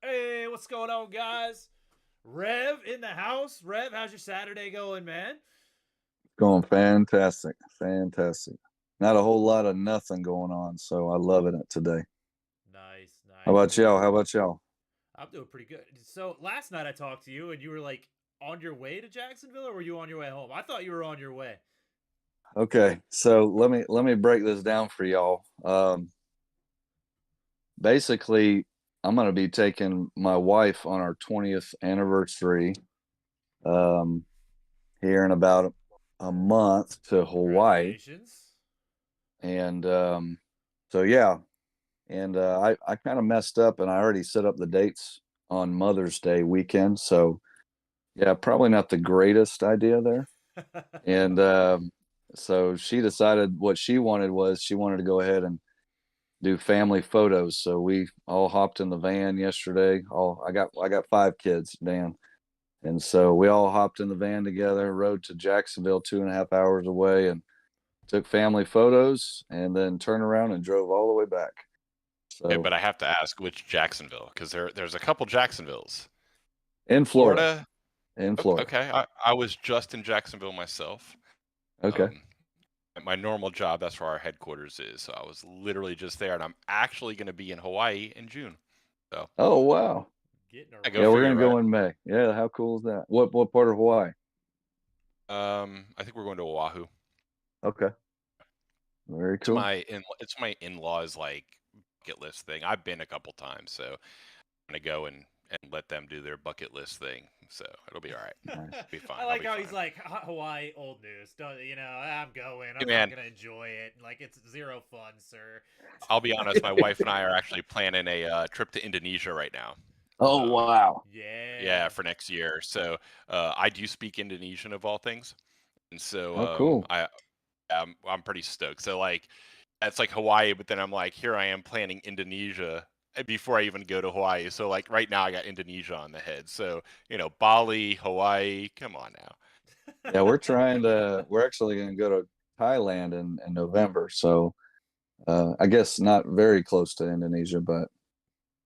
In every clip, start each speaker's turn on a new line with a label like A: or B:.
A: Hey, what's going on, guys? Rev in the house. Rev, how's your Saturday going, man?
B: Going fantastic, fantastic. Not a whole lot of nothing going on, so I loving it today.
A: Nice,
B: How
A: nice.
B: about y'all? How about y'all?
A: I'm doing pretty good. So last night I talked to you, and you were like on your way to Jacksonville, or were you on your way home? I thought you were on your way.
B: Okay, so let me break this down for y'all. Basically, I'm gonna be taking my wife on our 20th anniversary um, here in about a month to Hawaii,
A: Congratulations.
B: and so yeah, and I kind of messed up, and I already set up the dates on Mother's Day weekend, so yeah, probably not the greatest idea there. And so she decided what she wanted was she wanted to go ahead and do family photos. So we all hopped in the van yesterday. All I got five kids, Dan, and so we all hopped in the van together, rode to Jacksonville, 2.5 hours away, and took family photos, and then turned around and drove all the way back.
C: Okay,
B: So
C: but I have to ask which Jacksonville, because there's a couple Jacksonvilles.
B: in Florida,
C: Florida.
B: in
C: Okay,
B: Florida.
C: okay. I was just in Jacksonville myself.
B: Okay.
C: Um, at my normal job, that's where our headquarters is. So I was literally just there, and I'm actually going to be in Hawaii in June. So
B: Oh wow.
A: Getting
C: I go
B: Yeah, we're
C: figure,
B: gonna
C: right?
B: go in May. Yeah, how cool is that? What part of Hawaii?
C: I think we're going to Oahu.
B: Okay, very cool.
C: It's my in-laws like bucket list thing. I've been a couple times, so I'm gonna go and let them do their bucket list thing. So it'll be all right.
B: Nice.
C: Be
A: I
C: fine. I'll
A: like
C: be
A: how he's
C: fine.
A: like Hawaii, old news. Don't you know? I'm going.
C: Hey
A: I'm not
C: man,
A: gonna enjoy it. Like it's zero fun, sir.
C: I'll be honest. My wife and I are actually planning a trip to Indonesia right now.
B: Oh
C: Um,
B: wow.
C: yeah,
A: Yeah.
C: for next year. So I do speak Indonesian of all things, and so
B: Oh cool.
C: I'm pretty stoked. So like it's like Hawaii, but then I'm like, here I am planning Indonesia before I even go to Hawaii. So like right now I got Indonesia on the head. So Bali, Hawaii. Come on now.
B: Yeah, we're actually gonna go to Thailand in November. So I guess not very close to Indonesia, but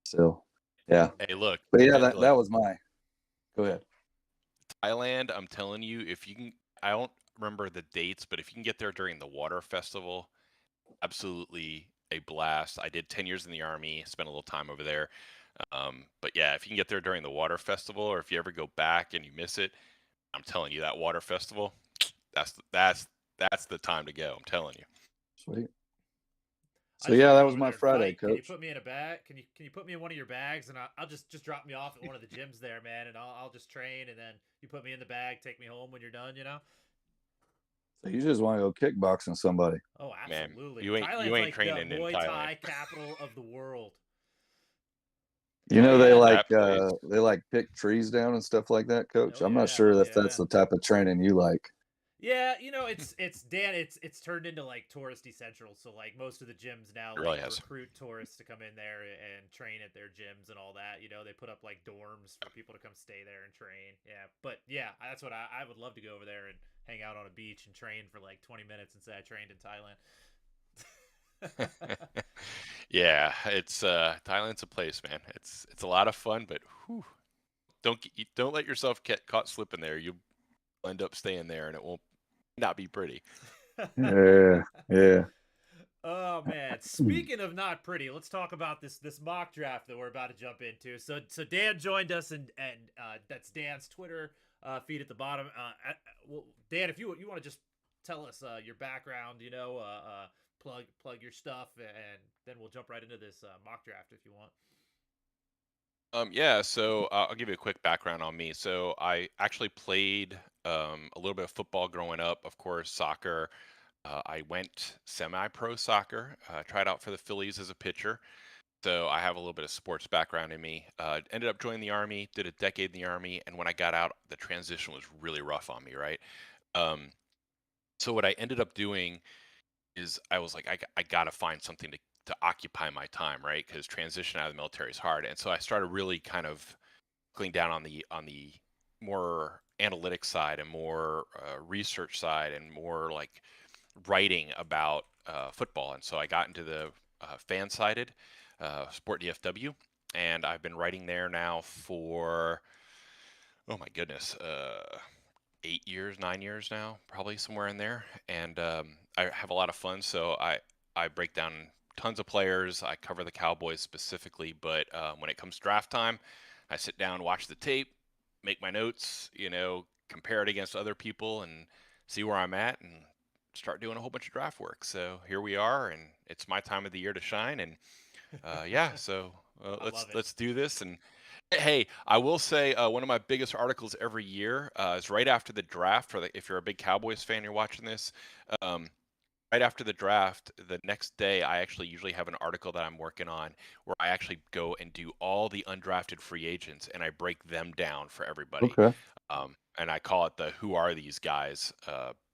B: still. Yeah.
C: Hey, look,
B: But yeah, that
C: look,
B: that was my go ahead.
C: Thailand. I'm telling you, if you can, I don't remember the dates, but if you can get there during the water festival, absolutely a blast. I did 10 years in the army, spent a little time over there. But yeah, if you can get there during the water festival, or if you ever go back and you miss it, I'm telling you that water festival, that's the time to go. I'm telling you.
B: Sweet.
A: I
B: So
A: just want
B: yeah,
A: to
B: that
A: go
B: was
A: over
B: my
A: there and
B: Friday,
A: fight. Can you
B: coach.
A: put me in a bag? Can you put me in one of your bags and I'll just drop me off at one of the gyms there, man, and I'll just train and then you put me in the bag, take me home when you're done, you know?
B: So you just want to go kickboxing somebody.
A: Oh,
C: Man,
A: absolutely.
C: you
A: Thailand's
C: ain't
A: like the
C: training in
A: Muay
C: Thailand.
A: Thai capital of the world.
B: You
A: Oh
B: know
A: yeah.
C: That place.
B: they like pick trees down and stuff like that, coach.
A: Oh
B: I'm not
A: yeah.
B: sure
A: Oh
B: if that's
A: yeah.
B: the type of training you like.
A: Yeah, it's Dan. It's turned into like touristy central. So like most of the gyms now
C: It
A: like
C: really has.
A: recruit tourists to come in there and train at their gyms and all that. They put up like dorms for people to come stay there and train. Yeah, but yeah, that's what I would love to go over there and hang out on a beach and train for like 20 minutes and say I trained in Thailand.
C: Yeah, it's Thailand's a place, man. It's a lot of fun, but whew, don't let yourself get caught slipping there. You'll end up staying there, and it won't not be pretty.
B: Yeah, yeah.
A: Oh man! Speaking of not pretty, let's talk about this mock draft that we're about to jump into. So Dan joined us, and that's Dan's Twitter feed at the bottom. Well, Dan, if you want to just tell us your background, plug your stuff, and then we'll jump right into this mock draft if you want.
C: Yeah, so I'll give you a quick background on me. So I actually played a little bit of football growing up, of course, soccer. I went semi-pro soccer, tried out for the Phillies as a pitcher. So I have a little bit of sports background in me. Ended up joining the Army, did a decade in the Army, and when I got out, the transition was really rough on me, right? Um, so what I ended up doing is I was like, I got to find something to occupy my time, right? Because transition out of the military is hard. And so I started really kind of clicking down on the more analytic side and more research side and more like writing about football. And so I got into the fan sided Sport DFW. and I've been writing there now for, oh my goodness, 8 years, 9 years now, probably somewhere in there. And I have a lot of fun. So I break down tons of players. I cover the Cowboys specifically, but when it comes draft time, I sit down, watch the tape, make my notes, compare it against other people, and see where I'm at, and start doing a whole bunch of draft work. So here we are, and it's my time of the year to shine. And yeah, so
A: I love it.
C: let's do this. And hey, I will say one of my biggest articles every year is right after the draft. If you're a big Cowboys fan, you're watching this. Um, right after the draft, the next day, I actually usually have an article that I'm working on where I actually go and do all the undrafted free agents and I break them down for everybody.
B: Okay.
C: And I call it the "Who are these guys?"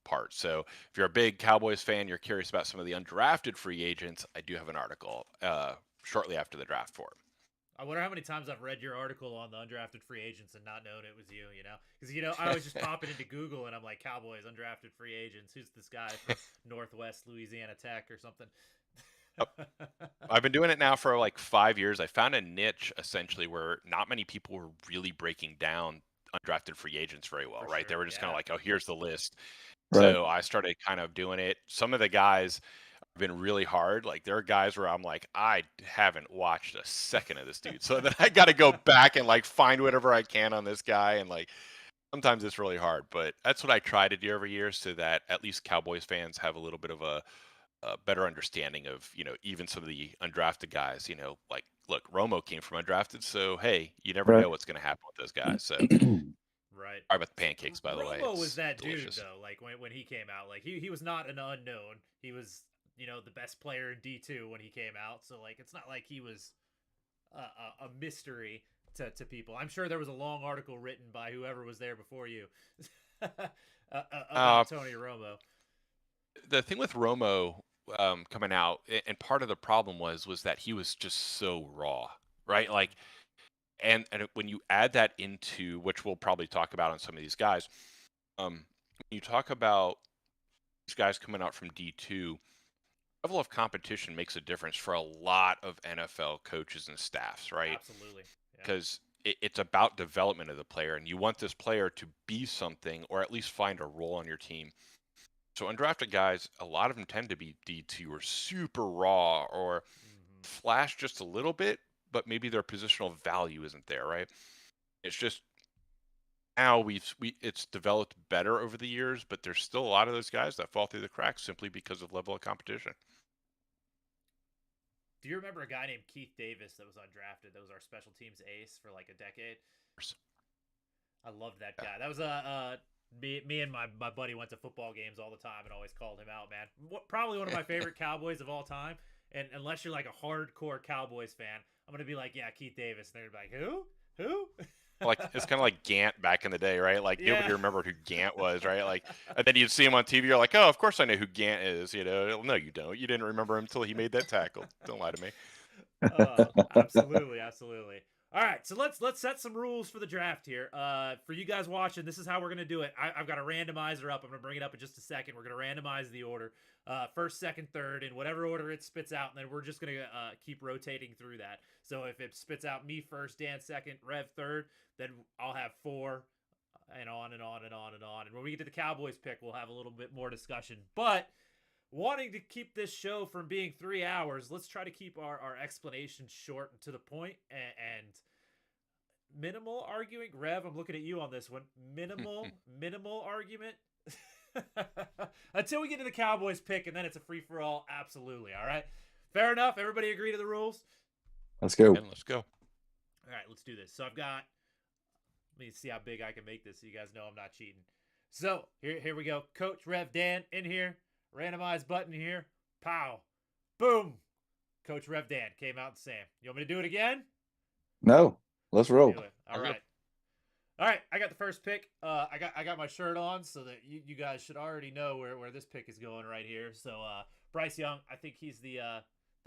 C: Part. So if you're a big Cowboys fan, you're curious about some of the undrafted free agents, I do have an article shortly after the draft for 'em.
A: I wonder how many times I've read your article on the undrafted free agents and not known it was you, Because, I always just pop it into Google and I'm like, Cowboys, undrafted free agents. Who's this guy from Northwest Louisiana Tech or something?
C: I've been doing it now for like 5 years. I found a niche essentially where not many people were really breaking down undrafted free agents very well,
A: For
C: right? They
A: sure,
C: were just kind
A: yeah.
C: of like, oh, here's the list.
B: Right.
C: So I started kind of doing it. Some of the guys have been really hard. Like there are guys where I'm like, I haven't watched a second of this dude. So then I got to go back and like find whatever I can on this guy. And like sometimes it's really hard, but that's what I try to do every year so that at least Cowboys fans have a little bit of a better understanding of, even some of the undrafted guys, like, look, Romo came from undrafted. So, hey, you never
B: Right.
C: know what's going to happen with those guys. So,
A: Right.
C: sorry about the pancakes, by the way.
A: Romo was
C: It's
A: that dude,
C: delicious.
A: though. Like, when he came out, like, he was not an unknown. He was, the best player in D2 when he came out. So, like, it's not like he was a mystery to people. I'm sure there was a long article written by whoever was there before you
C: Uh,
A: about Tony Romo.
C: the thing with Romo coming out, and part of the problem was that he was just so raw, right? Like, and when you add that into, which we'll probably talk about on some of these guys, when you talk about these guys coming out from D2, level of competition makes a difference for a lot of NFL coaches and staffs, right?
A: Absolutely. Yeah.
C: Because it's about development of the player, and you want this player to be something or at least find a role on your team. So undrafted guys, a lot of them tend to be D2 or super raw or flash just a little bit, but maybe their positional value isn't there, right? It's just now it's developed better over the years, but there's still a lot of those guys that fall through the cracks simply because of level of competition.
A: Do you remember a guy named Keith Davis that was undrafted? That was our special teams ace for like a decade. I loved that guy. That was me and my buddy went to football games all the time and always called him out, man. Probably one of my favorite Cowboys of all time. And unless you're like a hardcore Cowboys fan, I'm gonna be like, yeah, Keith Davis. And they're like, who?
C: Like it's kind of like Gant back in the day, right? Like nobody remembered who Gant was, right? Like, and then you'd see him on TV. You're like, oh, of course I know who Gant is. No, you don't. You didn't remember him until he made that tackle. Don't lie to me.
A: Absolutely, absolutely. All right, so let's set some rules for the draft here. For you guys watching, this is how we're gonna do it. I've got a randomizer up. I'm gonna bring it up in just a second. We're gonna randomize the order, first, second, third, in whatever order it spits out, and then we're just gonna keep rotating through that. So if it spits out me first, Dan second, Rev third, then I'll have four, and on and on and on and on. And when we get to the Cowboys pick, we'll have a little bit more discussion. But wanting to keep this show from being 3 hours, let's try to keep our explanation short and to the point, and minimal arguing. Rev, I'm looking at you on this one. Minimal argument until we get to the Cowboys pick, and then it's a free-for-all. Absolutely. All right, fair enough. Everybody agree to the rules?
B: Let's go.
C: And let's go.
A: All right, let's do this. So let me see how big I can make this so you guys know I'm not cheating. So here we go. Coach, Rev, Dan in here. Randomized button here. Pow. Boom. Coach Rev Dan came out and Sam. You want me to do it again?
B: No. Let's roll.
A: All right. All right. I got the first pick. I got my shirt on so that you guys should already know where this pick is going right here. So Bryce Young, I think he's the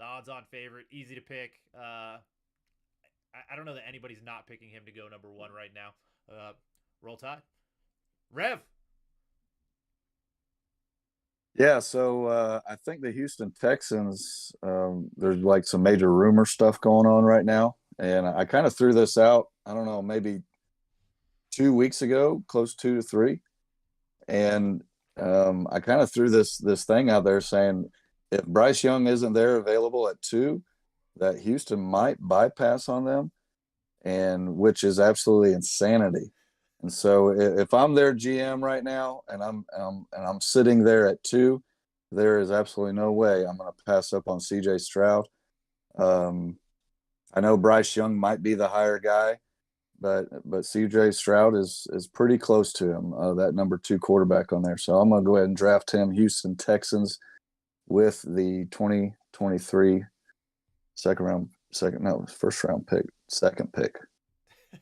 A: odds-on favorite. Easy to pick. I don't know that anybody's not picking him to go number one right now. Roll Tide. Rev.
B: Yeah, so I think the Houston Texans, there's like some major rumor stuff going on right now. and I kind of threw this out. I don't know, maybe 2 weeks ago, close 2 to 3, and I kind of threw this thing out there saying if Bryce Young isn't there available at 2, that Houston might bypass on them, and which is absolutely insanity. And so if I'm their GM right now and I'm sitting there at 2, there is absolutely no way I'm going to pass up on CJ Stroud. I know Bryce Young might be the higher guy, but CJ Stroud is pretty close to him, that number 2 quarterback on there. So I'm going to go ahead and draft him, Houston Texans, with the 2023 first round pick, second pick.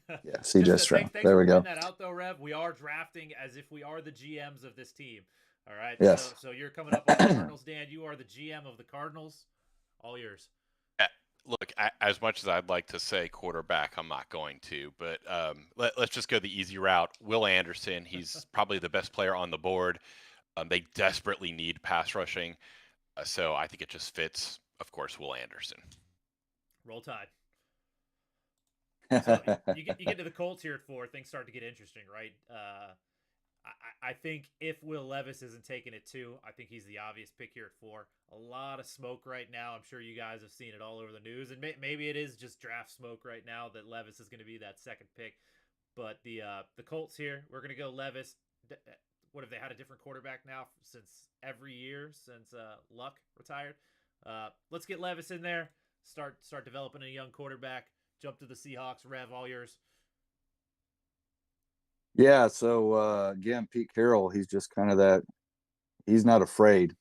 B: Yeah, CJ Stroud.
A: Thanks
B: there
A: for
B: we go.
A: pointing that out, though, Rev. We are drafting as if we are the GMs of this team. All right.
B: Yes.
A: So you're coming up on the Cardinals, Dan. You are the GM of the Cardinals. All yours.
C: Look, as much as I'd like to say quarterback, I'm not going to. But let's just go the easy route. Will Anderson, he's probably the best player on the board. They desperately need pass rushing. So I think it just fits, of course, Will Anderson.
A: Roll Tide. So you get to the Colts here at 4, things start to get interesting, right? I think if Will Levis isn't taking it 2, I think he's the obvious pick here at 4. A lot of smoke right now. I'm sure you guys have seen it all over the news, and maybe it is just draft smoke right now that Levis is going to be that second pick. But the Colts here, we're going to go Levis. What have they had a different quarterback now since every year since Luck retired? Let's get Levis in there. Start developing a young quarterback. Jump to the Seahawks. Rev, all yours.
B: Yeah, so again, Pete Carroll, he's just kind of that. He's not afraid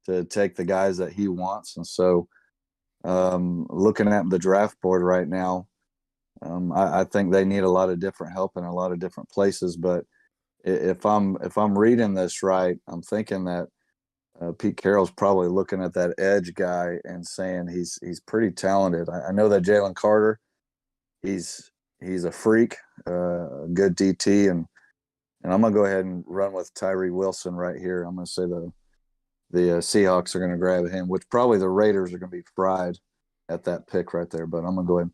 B: to take the guys that he wants, and so looking at the draft board right now, I think they need a lot of different help in a lot of different places. But if I'm reading this right, I'm thinking that Pete Carroll's probably looking at that edge guy and saying he's pretty talented. I know that Jalen Carter, he's a freak, good DT, and I'm gonna go ahead and run with Tyree Wilson right here. I'm gonna say the Seahawks are gonna grab him, which probably the Raiders are gonna be fried at that pick right there. But I'm gonna go ahead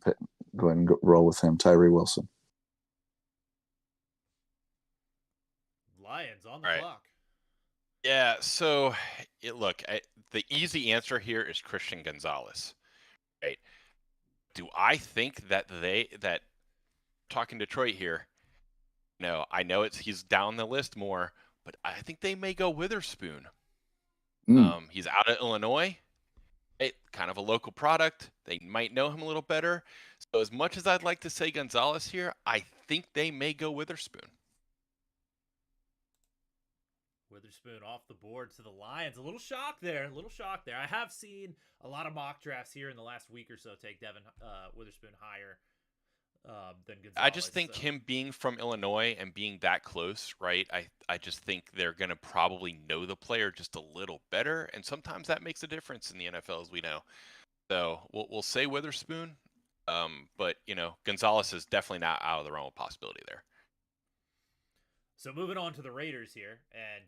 B: and roll with him, Tyree Wilson.
A: Lions on the clock.
C: Yeah, so look, the easy answer here is Christian Gonzalez, right? Do I think that talking Detroit here? No, I know he's down the list more, but I think they may go Witherspoon. He's out of Illinois, kind of a local product. They might know him a little better. So as much as I'd like to say Gonzalez here, I think they may go Witherspoon.
A: Witherspoon off the board to the Lions. A little shock there. I have seen a lot of mock drafts here in the last week or so take Devin Witherspoon higher than Gonzalez.
C: I just think him being from Illinois and being that close, right? I just think they're going to probably know the player just a little better, and sometimes that makes a difference in the NFL, as we know. So we'll say Witherspoon, but Gonzalez is definitely not out of the realm of possibility there.
A: So moving on to the Raiders here, and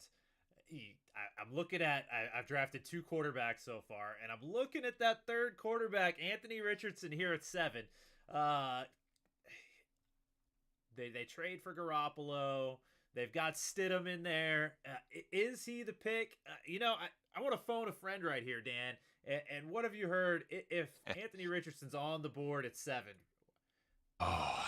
A: I'm looking at I've drafted 2 quarterbacks so far, and I'm looking at that third quarterback, Anthony Richardson, here at 7. They trade for Garoppolo. They've got Stidham in there. Is he the pick? I want to phone a friend right here, Dan. And what have you heard if Anthony Richardson's on the board at 7?
C: Oh,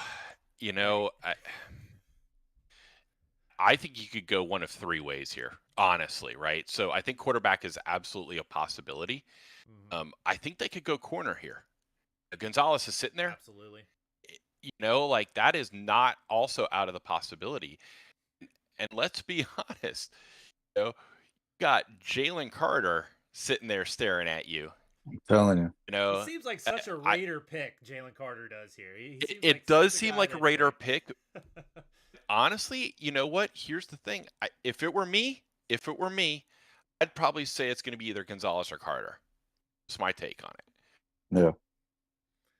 C: I think you could go one of 3 ways here, honestly, right? So I think quarterback is absolutely a possibility. Mm-hmm. I think they could go corner here. Gonzalez is sitting there.
A: Absolutely.
C: That is not also out of the possibility. And let's be honest, you got Jalen Carter sitting there staring at you.
B: I'm telling you.
A: It seems like such a Raider pick, Jalen Carter does here.
C: It does seem like a Raider pick. Honestly, you know what? Here's the thing. If it were me, I'd probably say it's going to be either Gonzalez or Carter. That's my take on it.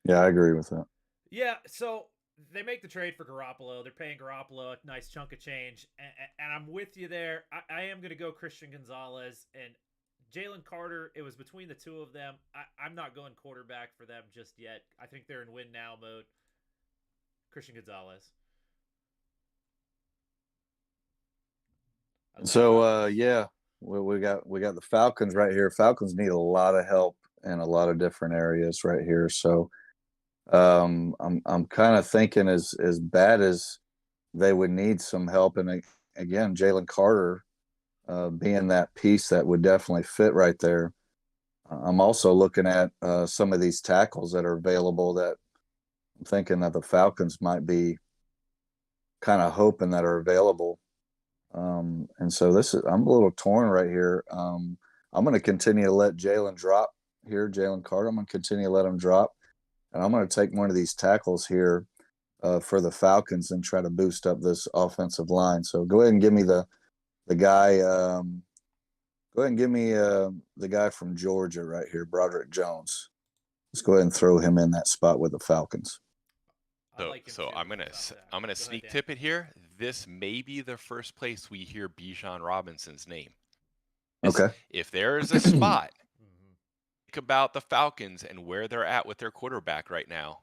B: Yeah, I agree with that.
A: Yeah, so they make the trade for Garoppolo. They're paying Garoppolo a nice chunk of change, and I'm with you there. I am going to go Christian Gonzalez, and Jalen Carter, it was between the two of them. I'm not going quarterback for them just yet. I think they're in win now mode. Christian Gonzalez.
B: So yeah, we got the Falcons right here. Falcons need a lot of help in a lot of different areas right here. So I'm kind of thinking as bad as they would need some help, and again, Jalen Carter being that piece that would definitely fit right there. I'm also looking at some of these tackles that are available that I'm thinking that the Falcons might be kind of hoping that are available. And so I'm a little torn right here. I'm going to continue to let Jalen drop here, Jalen Carter. I'm going to continue to let him drop. And I'm going to take one of these tackles here for the Falcons and try to boost up this offensive line. So go ahead and give me the guy. Go ahead and give me the guy from Georgia right here, Broderick Jones. Let's go ahead and throw him in that spot with the Falcons.
C: So I'm gonna sneak tip it here. This may be the first place we hear Bijan Robinson's name.
B: Okay.
C: If there is a spot, think about the Falcons and where they're at with their quarterback right now.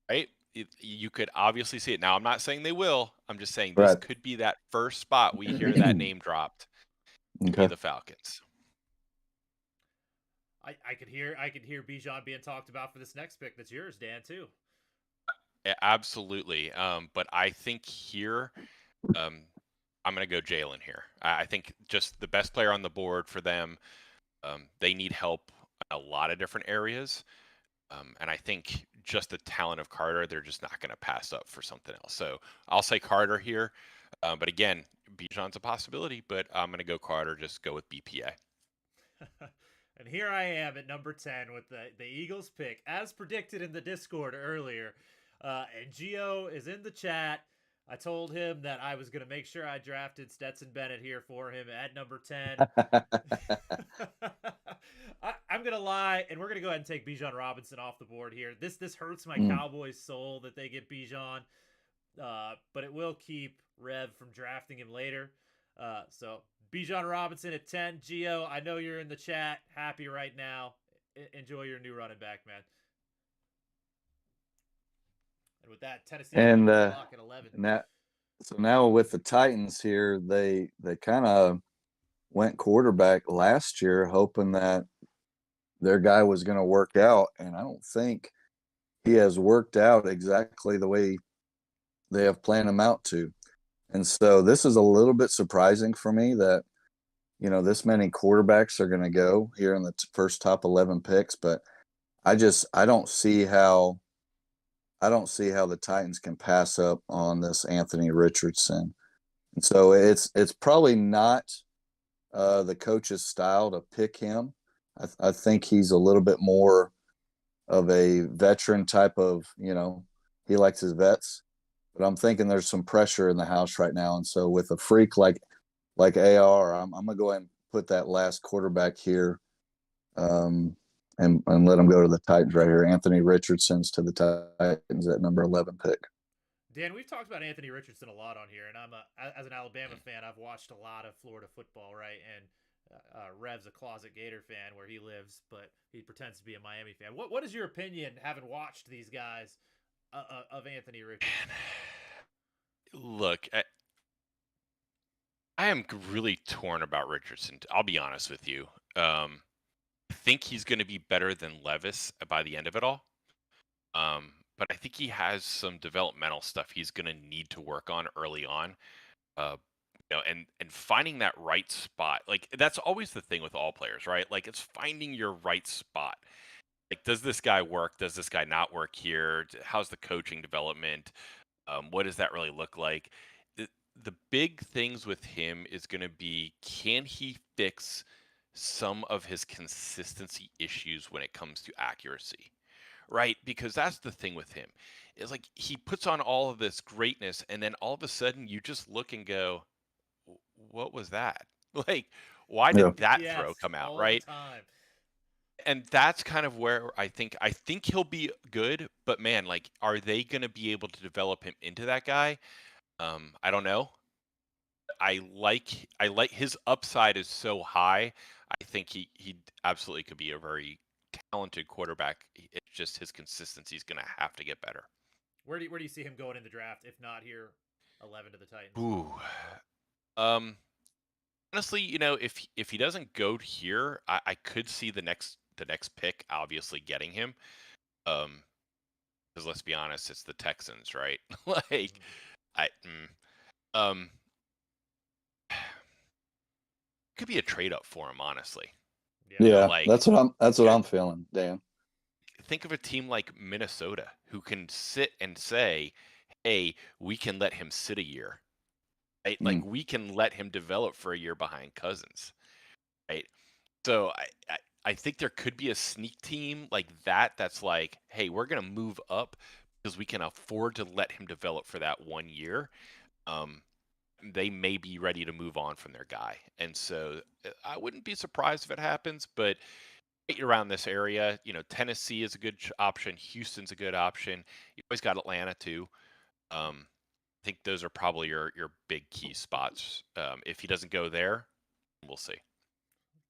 C: Right? You could obviously see it. Now, I'm not saying they will. I'm just saying this could be that first spot we hear that name dropped.
B: Okay.
C: Be the Falcons.
A: I could hear Bijan being talked about for this next pick. That's yours, Dan, too.
C: Absolutely. But I think here, I'm going to go Jalen here. I think just the best player on the board for them. They need help in a lot of different areas. And I think just the talent of Carter, they're just not going to pass up for something else. So I'll say Carter here. But again, Bijan's a possibility, but I'm going to go Carter, just go with BPA.
A: And here I am at number 10 with the Eagles pick, as predicted in the Discord earlier. And Gio is in the chat. I told him that I was going to make sure I drafted Stetson Bennett here for him at number 10. I'm going to lie, and we're going to go ahead and take Bijan Robinson off the board here. This hurts my Cowboys soul that they get Bijan, but it will keep Rev from drafting him later. So Bijan Robinson at 10. Gio, I know you're in the chat. Happy right now. Enjoy your new running back, man. And with that, Tennessee
B: and
A: clock at 11.
B: Now with the Titans here, they kind of went quarterback last year, hoping that their guy was going to work out, and I don't think he has worked out exactly the way they have planned him out to. And so this is a little bit surprising for me that, this many quarterbacks are going to go here in the first top 11 picks, but I don't see how the Titans can pass up on this Anthony Richardson. And so it's probably not the coach's style to pick him. I think he's a little bit more of a veteran type of, he likes his vets. But I'm thinking there's some pressure in the house right now. And so with a freak like AR, I'm going to go ahead and put that last quarterback here and let him go to the Titans right here. Anthony Richardson's to the Titans at number 11 pick.
A: Dan, we've talked about Anthony Richardson a lot on here, and as an Alabama fan, I've watched a lot of Florida football, right? And Rev's a closet Gator fan where he lives, but he pretends to be a Miami fan. What is your opinion, having watched these guys, of Anthony Richardson?
C: Look, I am really torn about Richardson. I'll be honest with you. I think he's going to be better than Levis by the end of it all. But I think he has some developmental stuff he's going to need to work on early on. And finding that right spot. Like, that's always the thing with all players, right? Like, it's finding your right spot. Like, does this guy work? Does this guy not work here? How's the coaching development? What does that really look like? The big things with him is going to be, can he fix some of his consistency issues when it comes to accuracy, right? Because that's the thing with him, is like he puts on all of this greatness, and then all of a sudden you just look and go, what was that? Like, why did that throw come out, right? And that's kind of where I think he'll be good, but man, like, are they going to be able to develop him into that guy? I don't know. I like his upside is so high. I think he absolutely could be a very talented quarterback. It's just his consistency is going to have to get better.
A: Where do you see him going in the draft? If not here, 11 to the Titans.
C: Ooh. Honestly, if he doesn't go here, I could see the next pick obviously getting him. Because let's be honest, it's the Texans, right? Like, um, could be a trade up for him, honestly.
B: Yeah,
C: like,
B: that's what I'm feeling, Dan.
C: Think of a team like Minnesota who can sit and say, "Hey, we can let him sit a year." Right? Like, we can let him develop for a year behind Cousins. Right? So I think there could be a sneak team like that that's like, hey, we're going to move up because we can afford to let him develop for that 1 year. They may be ready to move on from their guy. And so I wouldn't be surprised if it happens, but right around this area, Tennessee is a good option. Houston's a good option. You always got Atlanta too. I think those are probably your big key spots. If he doesn't go there, we'll see.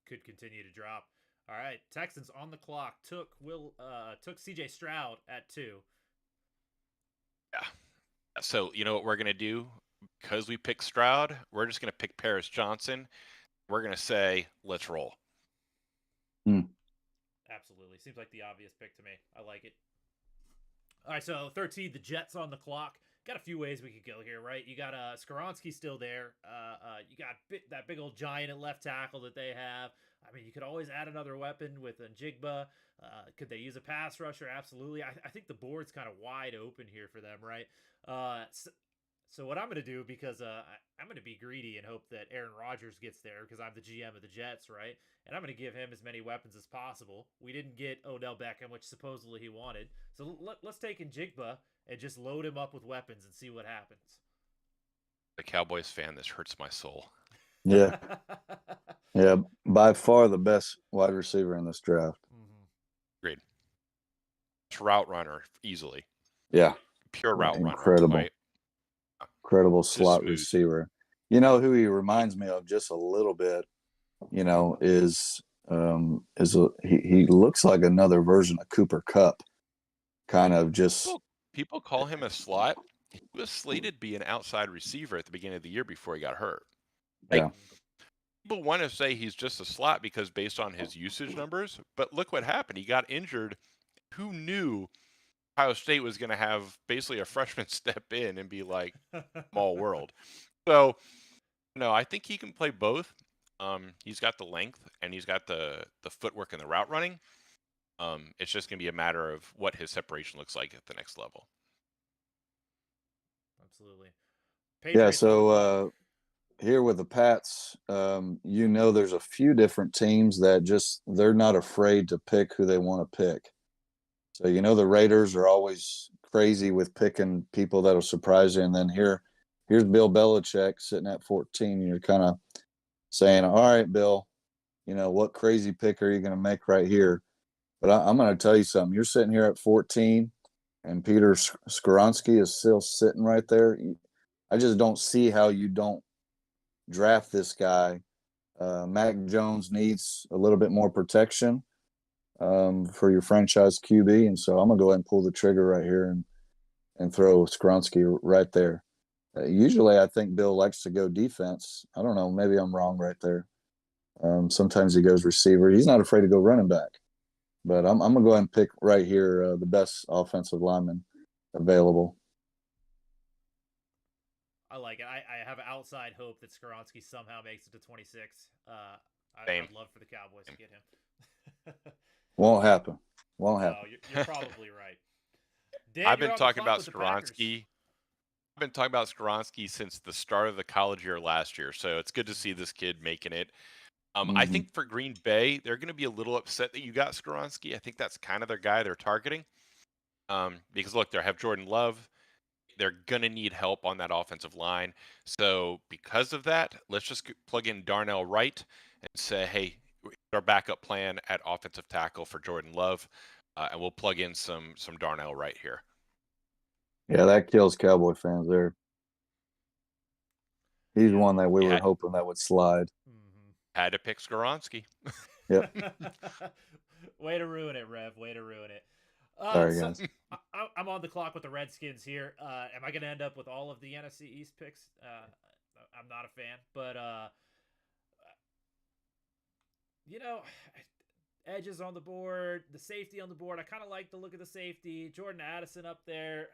A: Could continue to drop. All right, Texans on the clock took CJ Stroud at 2.
C: Yeah. So you know what we're gonna do? Because we picked Stroud, we're just gonna pick Paris Johnson. We're gonna say, let's roll.
A: Absolutely. Seems like the obvious pick to me. I like it. All right, so 13, the Jets on the clock. Got a few ways we could go here, right? You got Skoronski still there. You got that big old giant at left tackle that they have. I mean, you could always add another weapon with Njigba. Could they use a pass rusher? Absolutely. I think the board's kind of wide open here for them, right? So what I'm going to do, because I'm going to be greedy and hope that Aaron Rodgers gets there because I'm the GM of the Jets, right? And I'm going to give him as many weapons as possible. We didn't get Odell Beckham, which supposedly he wanted. So let's take Njigba and just load him up with weapons and see what happens.
C: The Cowboys fan, this hurts my soul.
B: Yeah. Yeah, by far the best wide receiver in this draft.
C: Great. Route runner, easily.
B: Yeah.
C: Pure route
B: Incredible.
C: runner. Right?
B: Incredible slot receiver. You know who he reminds me of just a little bit, is he looks like another version of Cooper Kupp. Kind of just
C: people call him a slot. He was slated to be an outside receiver at the beginning of the year before he got hurt.
B: Yeah.
C: People want to say he's just a slot because based on his usage numbers, but look what happened. He got injured. Who knew Ohio State was going to have basically a freshman step in and be like small world? So, no, I think he can play both. He's got the length and he's got the footwork and the route running. It's just going to be a matter of what his separation looks like at the next level.
A: Absolutely.
B: Patriots so here with the Pats, there's a few different teams that they're not afraid to pick who they want to pick. So, the Raiders are always crazy with picking people that'll surprise you. And then here's Bill Belichick sitting at 14. And you're kind of saying, all right, Bill, what crazy pick are you going to make right here? But I'm going to tell you something. You're sitting here at 14 and Peter Skoronski is still sitting right there. I just don't see how you don't draft this guy. Mac Jones needs a little bit more protection for your franchise QB. And so I'm going to go ahead and pull the trigger right here and throw Skoronski right there. Usually I think Bill likes to go defense. I don't know. Maybe I'm wrong right there. Sometimes he goes receiver. He's not afraid to go running back. But I'm going to go ahead and pick right here the best offensive lineman available.
A: I like it. I have outside hope that Skoronski somehow makes it to 26. I'd love for the Cowboys to get him.
B: Won't happen. Won't happen.
A: No, you're probably right. Dan,
C: I've been talking about Skoronski. I've been talking about Skoronski since the start of the college year last year, so it's good to see this kid making it. I think for Green Bay, they're going to be a little upset that you got Skoronski. I think that's kind of their guy they're targeting. Because look, they have Jordan Love. They're going to need help on that offensive line. So because of that, let's just plug in Darnell Wright and say, hey, our backup plan at offensive tackle for Jordan Love, and we'll plug in some Darnell Wright here.
B: Yeah, that kills Cowboy fans there. He's one that we
C: You
B: were hoping that would slide.
C: had to pick Skoronski.
B: Yep.
A: Way to ruin it, Rev. Way to ruin it.
B: Sorry,
A: So
B: guys.
A: I'm on the clock with the Redskins here. Am I going to end up with all of the NFC East picks? I'm not a fan, but you know, edges on the board, the safety on the board. I kind of like the look of the safety. Jordan Addison up there.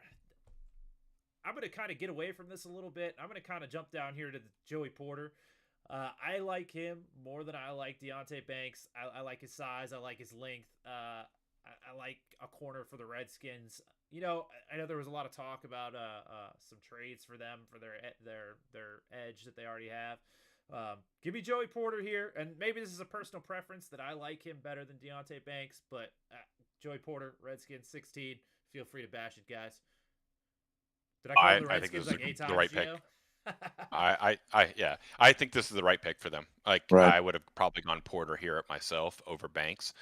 A: I'm going to kind of get away from this a little bit. I'm going to kind of jump down here to Joey Porter. I like him more than I like Deontay Banks. I like his size. I like his length. I like a corner for the Redskins. You know, I know there was a lot of talk about some trades for them for their edge that they already have. Give me Joey Porter here, and maybe this is a personal preference that I like him better than Deontay Banks, but Joey Porter, Redskins 16. Feel free to bash it, guys. Did I call the Redskins like 8 times?
C: The right pick. I think this is the right pick for them. Like
B: Right.
C: I would have probably gone Porter here at myself over Banks,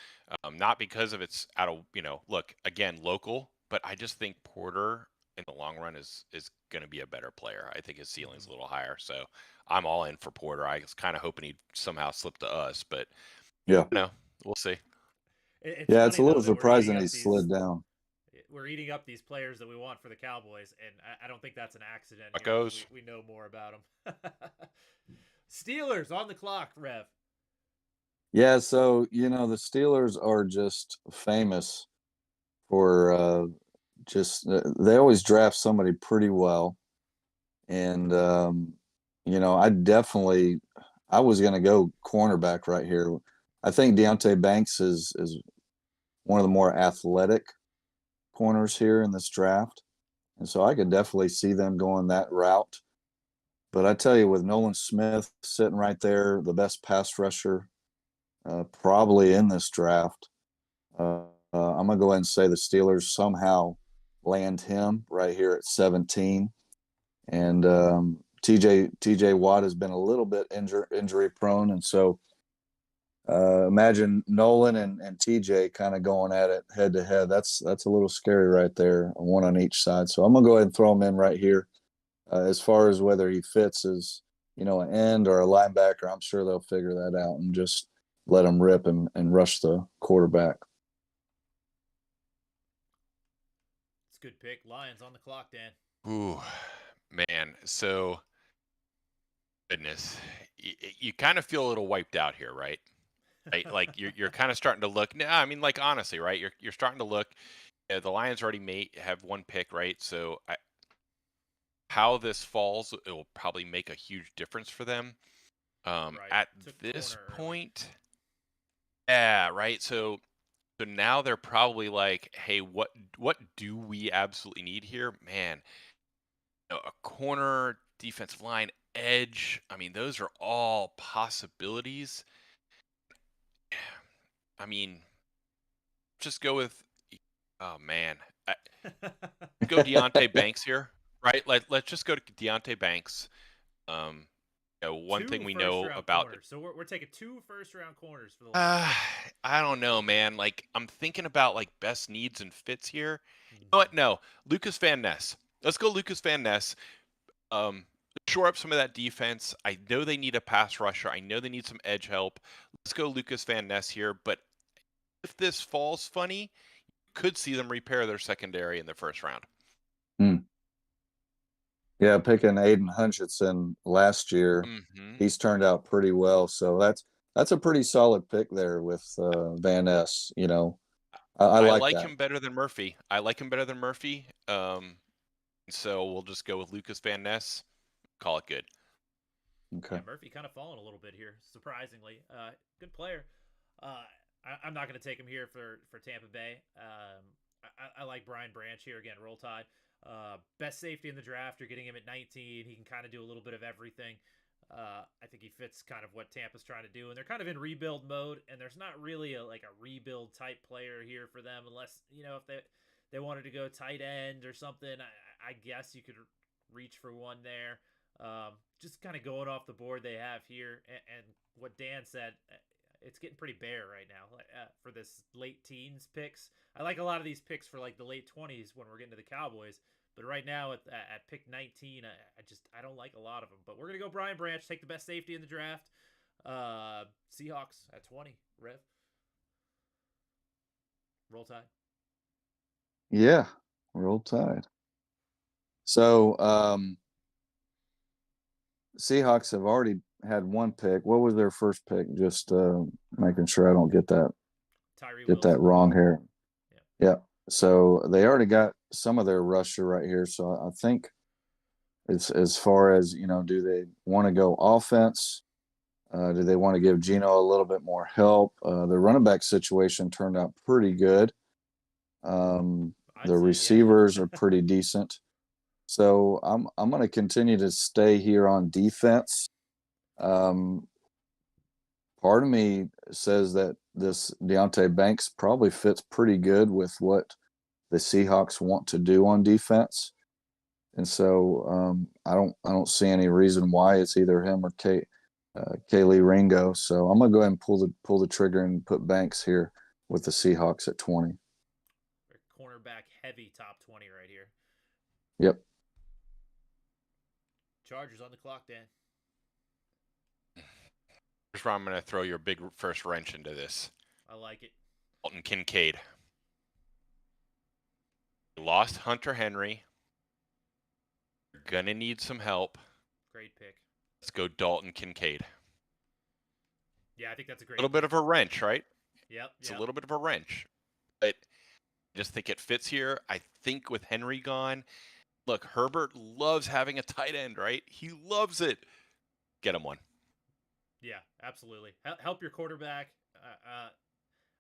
C: not because of it's out of look again local, but I just think Porter in the long run is going to be a better player. I think his ceiling's a little higher, so I'm all in for Porter. I was kind of hoping he'd somehow slip to us, but
B: yeah,
C: we'll see.
B: It's a little surprising he slid down.
A: We're eating up these players that we want for the Cowboys, and I don't think that's an accident.
C: It goes.
A: We know more about them. Steelers on the clock, Rev.
B: Yeah, so the Steelers are just famous for they always draft somebody pretty well, and I was going to go cornerback right here. I think Deontay Banks is one of the more athletic corners here in this draft. And so I could definitely see them going that route. But I tell you, with Nolan Smith sitting right there, the best pass rusher probably in this draft, I'm going to go ahead and say the Steelers somehow land him right here at 17. And TJ Watt has been a little bit injury prone. And so imagine Nolan and TJ kind of going at it head to head. That's a little scary right there, one on each side. So I'm gonna go ahead and throw him in right here. As far as whether he fits as an end or a linebacker, I'm sure they'll figure that out and just let him rip and rush the quarterback.
A: It's a good pick. Lions on the clock, Dan.
C: Ooh, man. So, goodness, you kind of feel a little wiped out here, right? Right? Like you're kind of starting to look. No, I mean, like honestly, right? You're starting to look. The Lions already have one pick, right? So how this falls, it will probably make a huge difference for them.
A: Right.
C: At this point, yeah, right. So now they're probably like, hey, what do we absolutely need here, man? A corner, defensive line, edge. I mean, those are all possibilities. I mean, just go with, oh man, go Deontay Banks here, right? Let's just go to Deontay Banks. One thing we know about
A: corners. So we're taking 2 first-round corners for the Lions.
C: I don't know, man. Like I'm thinking about like best needs and fits here. You know what? No, Lucas Van Ness. Let's go Lucas Van Ness. Shore up some of that defense. I know they need a pass rusher. I know they need some edge help. Let's go Lucas Van Ness here. But if this falls funny, you could see them repair their secondary in the first round.
B: Yeah, picking Aiden Hutchinson last year, he's turned out pretty well. So that's a pretty solid pick there with Van Ness. I like
C: him better than Murphy. So we'll just go with Lucas Van Ness. Call it good.
B: Okay.
A: Yeah, Murphy kind of fallen a little bit here, surprisingly. Good player. I'm not going to take him here for Tampa Bay. I like Brian Branch here again. Roll Tide. Best safety in the draft. You're getting him at 19. He can kind of do a little bit of everything. I think he fits kind of what Tampa's trying to do, and they're kind of in rebuild mode. And there's not really a rebuild type player here for them, unless if they wanted to go tight end or something. I guess you could reach for one there. Just kind of going off the board they have here, and what Dan said. It's getting pretty bare right now for this late teens picks. I like a lot of these picks for like the late 20s when we're getting to the Cowboys, But right now at pick 19, I don't like a lot of them. But we're gonna go Brian Branch, take the best safety in the draft. Seahawks at 20. Rev, roll tide.
B: Yeah, roll tide. So Seahawks have already had one pick. What was their first pick? Just making sure I don't get that wrong here. Yeah. So they already got some of their rusher right here. So I think it's as far as, do they want to go offense? Do they want to give Geno a little bit more help? The running back situation turned out pretty good. The receivers are pretty decent. So I'm going to continue to stay here on defense. Part of me says that this Deonte Banks probably fits pretty good with what the Seahawks want to do on defense, and so I don't see any reason why it's either him or Kaylee Ringo. So I'm gonna go ahead and pull the trigger and put Banks here with the Seahawks at 20.
A: Cornerback heavy top 20 right here.
B: Yep.
A: Chargers on the clock, Dan.
C: Here's where I'm going to throw your big first wrench into this.
A: I like it.
C: Dalton Kincaid. Lost Hunter Henry. You're going to need some help.
A: Great pick.
C: Let's go Dalton Kincaid.
A: Yeah, I think that's a great
C: little bit of a wrench, right?
A: Yep.
C: It's a little bit of a wrench. But I just think it fits here. I think with Henry gone, look, Herbert loves having a tight end, right? He loves it. Get him one.
A: Yeah, absolutely. Help your quarterback.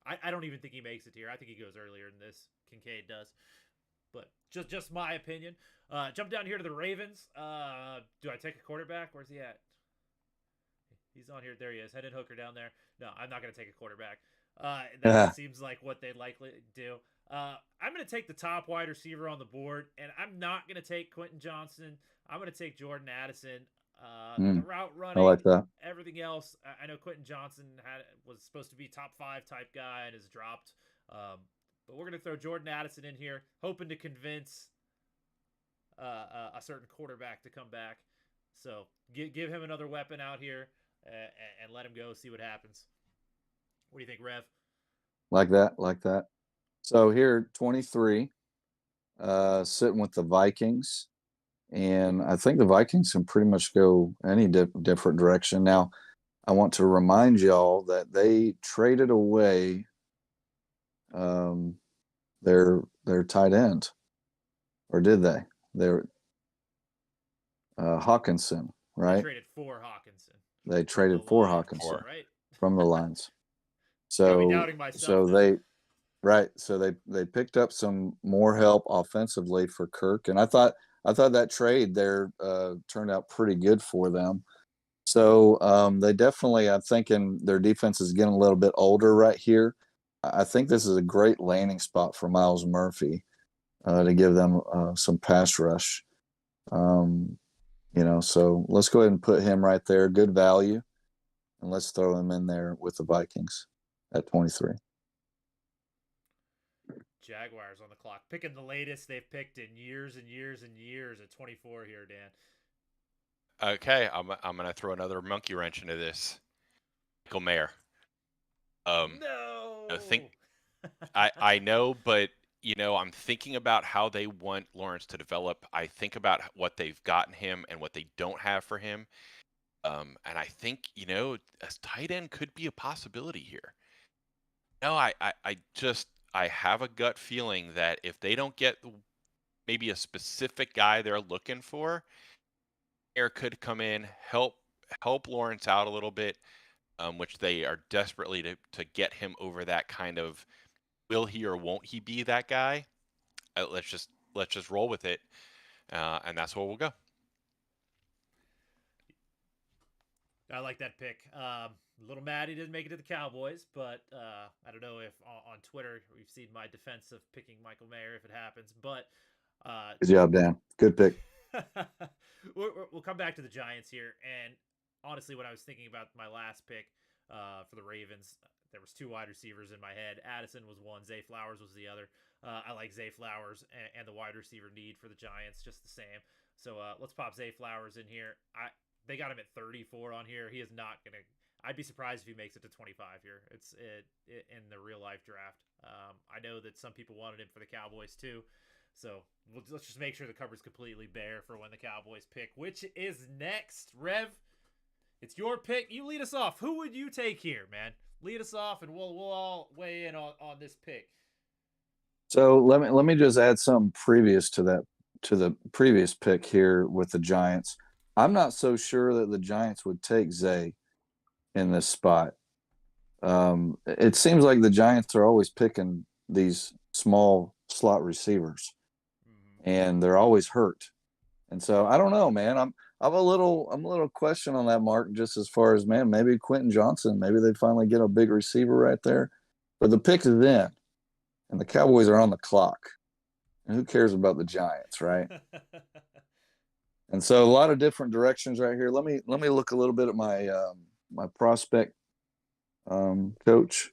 A: I don't even think he makes it here. I think he goes earlier than this. Kincaid does. But just my opinion. Jump down here to the Ravens. Do I take a quarterback? Where's he at? He's on here. There he is. Hendon Hooker down there. No, I'm not going to take a quarterback. That seems like what they'd likely do. I'm going to take the top wide receiver on the board, and I'm not going to take Quentin Johnson. I'm going to take Jordan Addison. The route running,
B: I like that.
A: Everything else. I know Quentin Johnson was supposed to be top 5 type guy and has dropped. But we're going to throw Jordan Addison in here, hoping to convince a certain quarterback to come back. So give him another weapon out here and let him go, see what happens. What do you think, Rev?
B: Like that. So here, 23, sitting with the Vikings. And I think the Vikings can pretty much go any different direction. Now, I want to remind y'all that they traded away their tight end, or did they? They're Hawkinson, right?
A: They traded for Hawkinson.
B: They traded for Hawkinson
A: right?
B: from the Lions.
A: Got me doubting myself.
B: So they picked up some more help offensively for Kirk, and I thought that trade there turned out pretty good for them. So they definitely, I'm thinking their defense is getting a little bit older right here. I think this is a great landing spot for Myles Murphy to give them some pass rush. So let's go ahead and put him right there. Good value. And let's throw him in there with the Vikings at 23.
A: Jaguars on the clock, picking the latest they've picked in years and years and years at 24 here, Dan.
C: Okay, I'm going to throw another monkey wrench into this. Michael Mayer.
A: No.
C: I know, but I'm thinking about how they want Lawrence to develop. I think about what they've gotten him and what they don't have for him. And I think, a tight end could be a possibility here. No, I have a gut feeling that if they don't get maybe a specific guy they're looking for, Air could come in, help Lawrence out a little bit, which they are desperately to get him over that kind of will he or won't he be that guy. Let's just roll with it, and that's where we'll go.
A: I like that pick. A little mad he didn't make it to the Cowboys, but I don't know if on Twitter we've seen my defense of picking Michael Mayer if it happens. But
B: good job, Dan. Good pick.
A: We'll come back to the Giants here. And honestly, when I was thinking about my last pick for the Ravens, there was 2 wide receivers in my head. Addison was one, Zay Flowers was the other. I like Zay Flowers and the wide receiver need for the Giants just the same. So let's pop Zay Flowers in here. They got him at 34 on here. He is not gonna. I'd be surprised if he makes it to 25 here. It's in the real life draft. I know that some people wanted him for the Cowboys too. So let's just make sure the cupboard's completely bare for when the Cowboys pick, which is next. Rev, it's your pick. You lead us off. Who would you take here, man? Lead us off, and we'll all weigh in on this pick.
B: So let me just add something previous to that, to the previous pick here with the Giants. I'm not so sure that the Giants would take Zay in this spot. It seems like the Giants are always picking these small slot receivers, and they're always hurt. And so I don't know, man. I'm a little question on that, Mark, just as far as, man, maybe Quentin Johnson, maybe they finally get a big receiver right there. But the pick is in, and the Cowboys are on the clock. And who cares about the Giants, right? And so a lot of different directions right here. Let me look a little bit at my my prospect coach,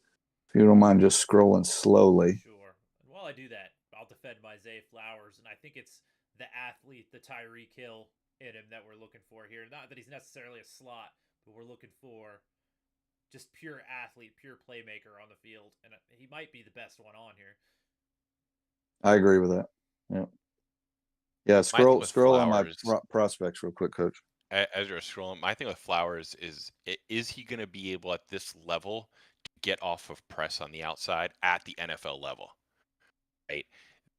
B: if you don't mind just scrolling slowly.
A: Sure. And while I do that, I'll defend my Zay Flowers, and I think it's the athlete, the Tyreek Hill in him that we're looking for here. Not that he's necessarily a slot, but we're looking for just pure athlete, pure playmaker on the field, and he might be the best one on here.
B: I agree with that. Yeah. Yeah, scroll on my prospects real quick, Coach.
C: As you're scrolling, my thing with Flowers is he going to be able at this level to get off of press on the outside at the NFL level? Right?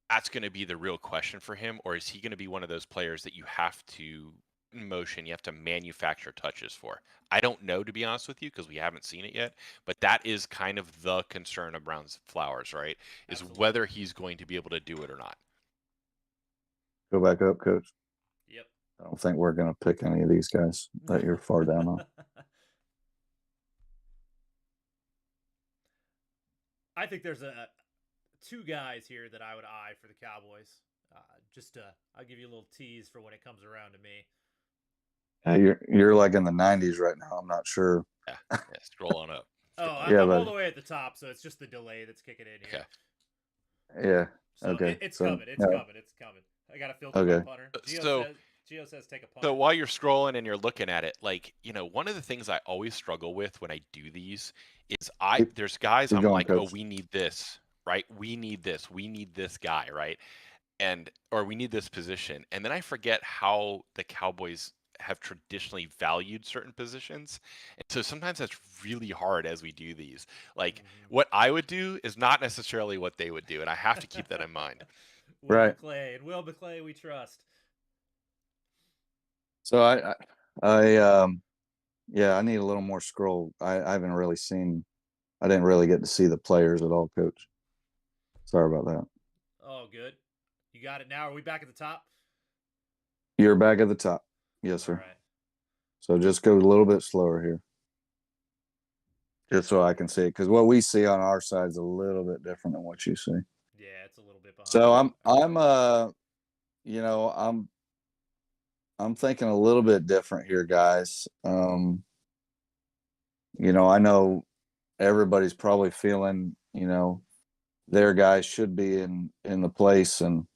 C: That's going to be the real question for him, or is he going to be one of those players that you have to motion, you have to manufacture touches for? I don't know, to be honest with you, because we haven't seen it yet, but that is kind of the concern of Brown's Flowers, right? Is
A: Absolutely.
C: Whether he's going to be able to do it or not.
B: Go back up, Coach.
A: Yep.
B: I don't think we're going to pick any of these guys that you're far down on.
A: I think there's two guys here that I would eye for the Cowboys. I'll give you a little tease for when it comes around to me.
B: You're like in the 90s right now. I'm not sure.
C: Yeah, scroll on up.
A: I'm all the way at the top, so it's just the delay that's kicking in here.
B: Okay. Yeah.
A: So
B: okay.
A: It's coming. It's coming. I got to filter my punter. Gio says take a punt.
C: So while you're scrolling and you're looking at it, like, one of the things I always struggle with when I do these is there's guys I'm like, Coach. Oh, we need this, right? We need this guy, right? Or we need this position. And then I forget how the Cowboys have traditionally valued certain positions. And so sometimes that's really hard as we do these. Like, what I would do is not necessarily what they would do. And I have to keep that in mind.
B: Right.
A: Will McClay, we trust.
B: So I need a little more scroll. I haven't really seen. I didn't really get to see the players at all, Coach. Sorry about that.
A: Oh, good. You got it now. Are we back at the top?
B: You're back at the top. Yes, sir.
A: All right.
B: So just go a little bit slower here, just so I can see it, because what we see on our side is a little bit different than what you see.
A: Yeah, it's a little bit behind.
B: So I'm thinking a little bit different here, guys. I know everybody's probably feeling, their guys should be in the place, and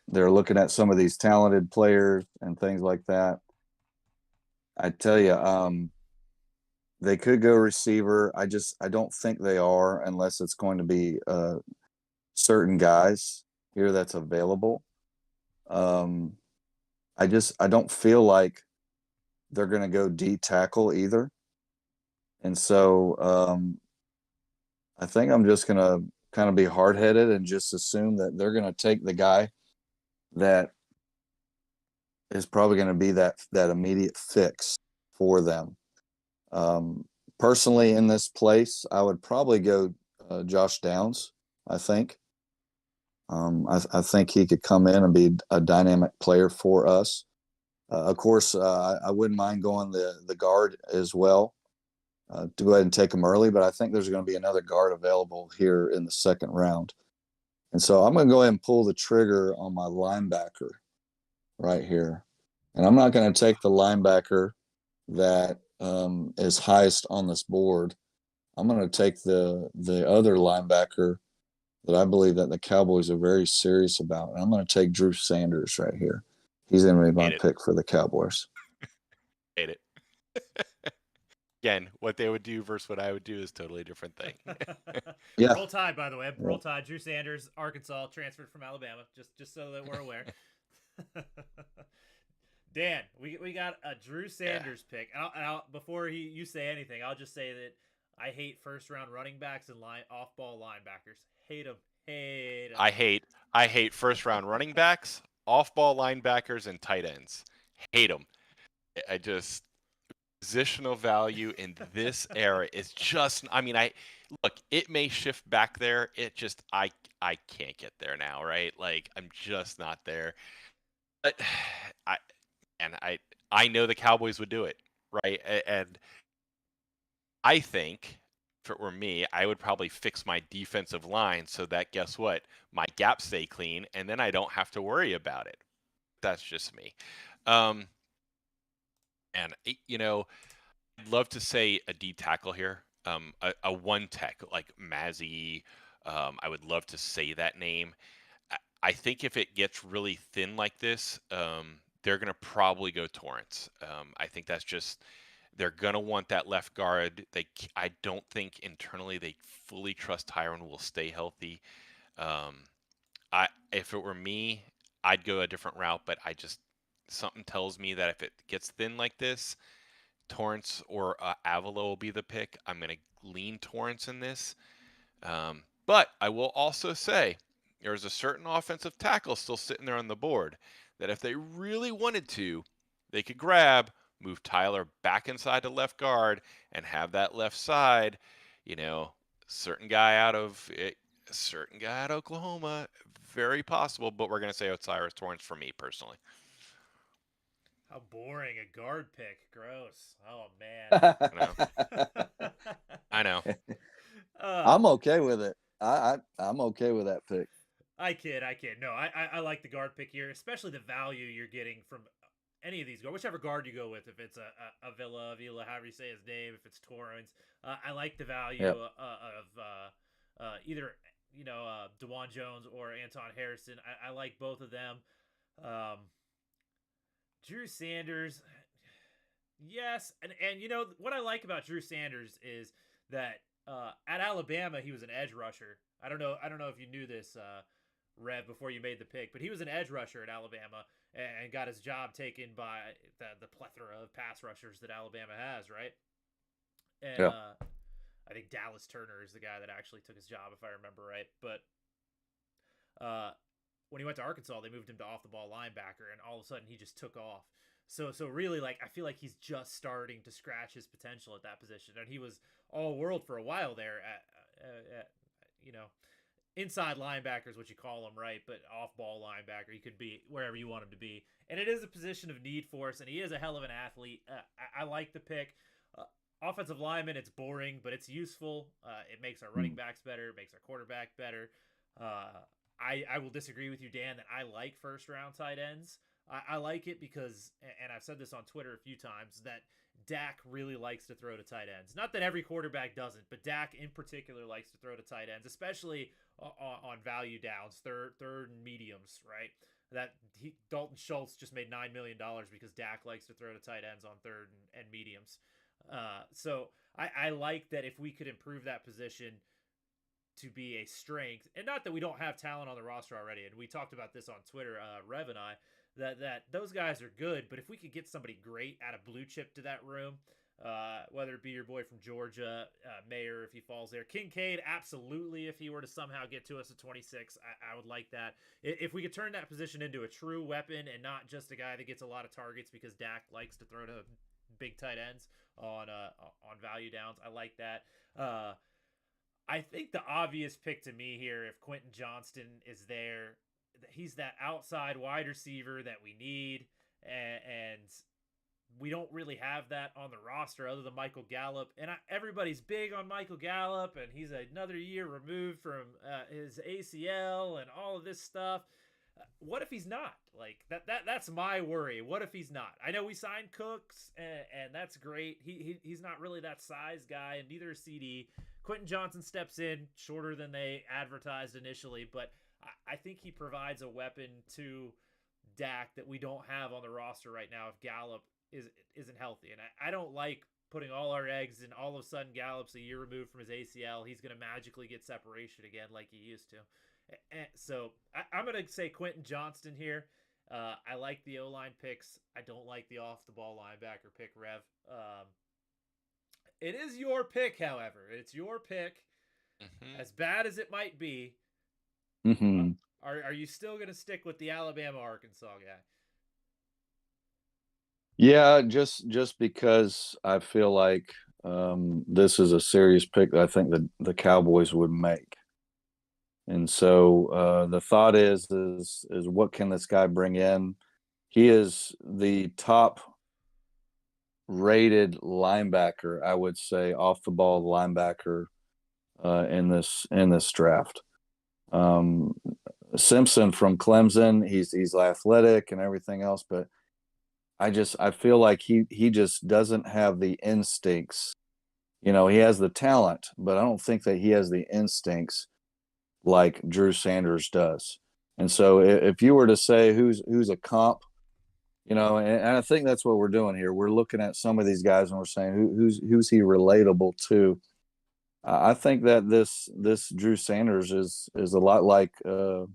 B: they're looking at some of these talented players and things like that. I tell you, they could go receiver. I don't think they are, unless it's going to be certain guys here that's available. I don't feel like they're going to go D tackle either. And so I think I'm just going to kind of be hard-headed and just assume that they're going to take the guy that is probably going to be that immediate fix for them. Personally, in this place, I would probably go Josh Downs, I think. I think he could come in and be a dynamic player for us. Of course, I wouldn't mind going the guard as well, to go ahead and take him early, but I think there's going to be another guard available here in the second round. And so I'm going to go ahead and pull the trigger on my linebacker right here. And I'm not going to take the linebacker that is highest on this board. I'm going to take the other linebacker that I believe that the Cowboys are very serious about. And I'm going to take Drew Sanders right here. He's going to be my
C: Hate it.
B: pick for the Cowboys.
C: Hate it. Again, what they would do versus what I would do is totally a different thing.
B: Yeah.
A: Roll Tide, by the way. Roll Tide. Drew Sanders, Arkansas, transferred from Alabama. Just so that we're aware. Dan, we got a Drew Sanders pick. Before you say anything, I'll just say that I hate first round running backs and off ball linebackers. Hate them. Hate them.
C: I hate first round running backs, off ball linebackers, and tight ends. Hate them. I just positional value in this era is just. I mean, look. It may shift back there. It just I can't get there now. Right? Like I'm just not there. But I know the Cowboys would do it. Right? And I think if it were me, I would probably fix my defensive line so that guess what? My gaps stay clean and then I don't have to worry about it. That's just me. And I'd love to say a D tackle here. A one tech like Mazzy. I would love to say that name. I think if it gets really thin like this, they're going to probably go Torrance. I think that's just they're going to want that left guard. I don't think internally they fully trust Tyron will stay healthy. If it were me, I'd go a different route, but something tells me that if it gets thin like this, Torrance or Avila will be the pick. I'm going to lean Torrance in this. But I will also say there's a certain offensive tackle still sitting there on the board that if they really wanted to, they could grab, move Tyler back inside to left guard, and have that left side, certain guy out of Oklahoma. Very possible, but we're going to say Osiris Torrance for me personally.
A: How boring, a guard pick. Gross. Oh, man.
C: I know.
B: I'm okay with it. I'm okay with that pick.
A: I kid. No, I like the guard pick here, especially the value you're getting from any of these guards, whichever guard you go with. If it's a Avila, however you say his name, if it's Torrance, I like the value of either DeJuan Jones or Anton Harrison. I like both of them. Drew Sanders, yes, and what I like about Drew Sanders is that at Alabama he was an edge rusher. I don't know if you knew this, Rev, before you made the pick, but he was an edge rusher at Alabama and got his job taken by the plethora of pass rushers that Alabama has, right? And I think Dallas Turner is the guy that actually took his job, if I remember right. But when he went to Arkansas, they moved him to off-the-ball linebacker, and all of a sudden he just took off. So really, I feel like he's just starting to scratch his potential at that position, and he was all-world for a while there at inside linebacker is what you call him, right? But off-ball linebacker, he could be wherever you want him to be, and it is a position of need for us, and he is a hell of an athlete. I like the pick. Offensive lineman, it's boring, but it's useful. It makes our running backs better. It makes our quarterback better. I will disagree with you, Dan, that I like first-round tight ends. I like it because, and I've said this on Twitter a few times, that Dak really likes to throw to tight ends. Not that every quarterback doesn't, but Dak in particular likes to throw to tight ends, especially on value downs, third and mediums, right? Dalton Schultz just made $9 million because Dak likes to throw to tight ends on third and mediums. So I like that if we could improve that position to be a strength, and not that we don't have talent on the roster already, and we talked about this on Twitter, Rev and I, that those guys are good, but if we could get somebody great out of blue chip to that room, whether it be your boy from Georgia, Mayer, if he falls there, Kincaid, absolutely, if he were to somehow get to us at 26, I would like that. If we could turn that position into a true weapon and not just a guy that gets a lot of targets because Dak likes to throw to big tight ends on value downs, I like that. I think the obvious pick to me here, if Quentin Johnston is there, he's that outside wide receiver that we need, and we don't really have that on the roster other than Michael Gallup. And everybody's big on Michael Gallup, and he's another year removed from his ACL and all of this stuff. What if he's not? Like that's my worry. What if he's not? I know we signed Cooks, and that's great. He's not really that size guy, and neither is CD. Quentin Johnson steps in shorter than they advertised initially, but I think he provides a weapon to Dak that we don't have on the roster right now if Gallup isn't healthy. And I don't like putting all our eggs in. All of a sudden Gallup's a year removed from his ACL. He's going to magically get separation again like he used to. So I'm going to say Quentin Johnston here. I like the O-line picks. I don't like the off-the-ball linebacker pick, Rev. It is your pick, however. It's your pick. Mm-hmm. As bad as it might be,
B: mm-hmm.
A: Are you still going to stick with the Alabama-Arkansas guy?
B: Yeah, just because I feel like this is a serious pick that I think that the Cowboys would make. And so the thought is what can this guy bring in? He is the top rated linebacker, I would say, off the ball linebacker in this draft. Simpson from Clemson, he's athletic and everything else, but I feel like he just doesn't have the instincts. He has the talent, but I don't think that he has the instincts like Drew Sanders does. And so if you were to say who's a comp, and I think that's what we're doing here. We're looking at some of these guys and we're saying who's he relatable to. I think that this Drew Sanders is a lot like Van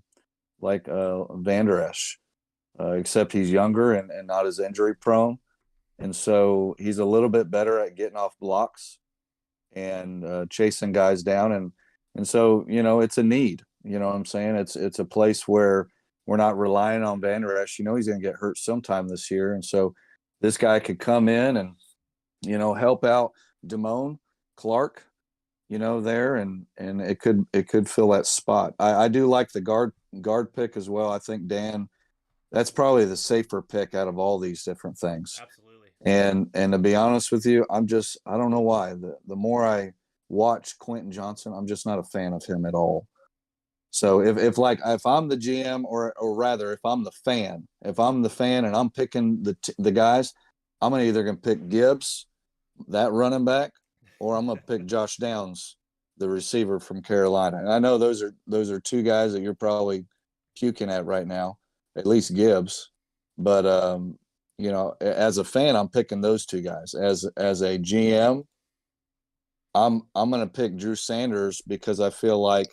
B: Der Esch, except he's younger and not as injury prone. And so he's a little bit better at getting off blocks and chasing guys down. And so, it's a need. You know what I'm saying? It's a place where we're not relying on Van Der Esch. He's going to get hurt sometime this year. And so this guy could come in and, help out Damone Clark, there, and it could fill that spot. I do like the guard pick as well. I think Dan, that's probably the safer pick out of all these different things.
A: Absolutely.
B: And to be honest with you, I don't know why. The more I watch Quentin Johnson, I'm just not a fan of him at all. So if I'm the GM or rather if I'm the fan and I'm picking the guys, I'm either gonna pick Gibbs, that running back, or I'm gonna pick Josh Downs, the receiver from Carolina. And I know those are two guys that you're probably puking at right now, at least Gibbs. But as a fan, I'm picking those two guys. As a GM, I'm going to pick Drew Sanders because I feel like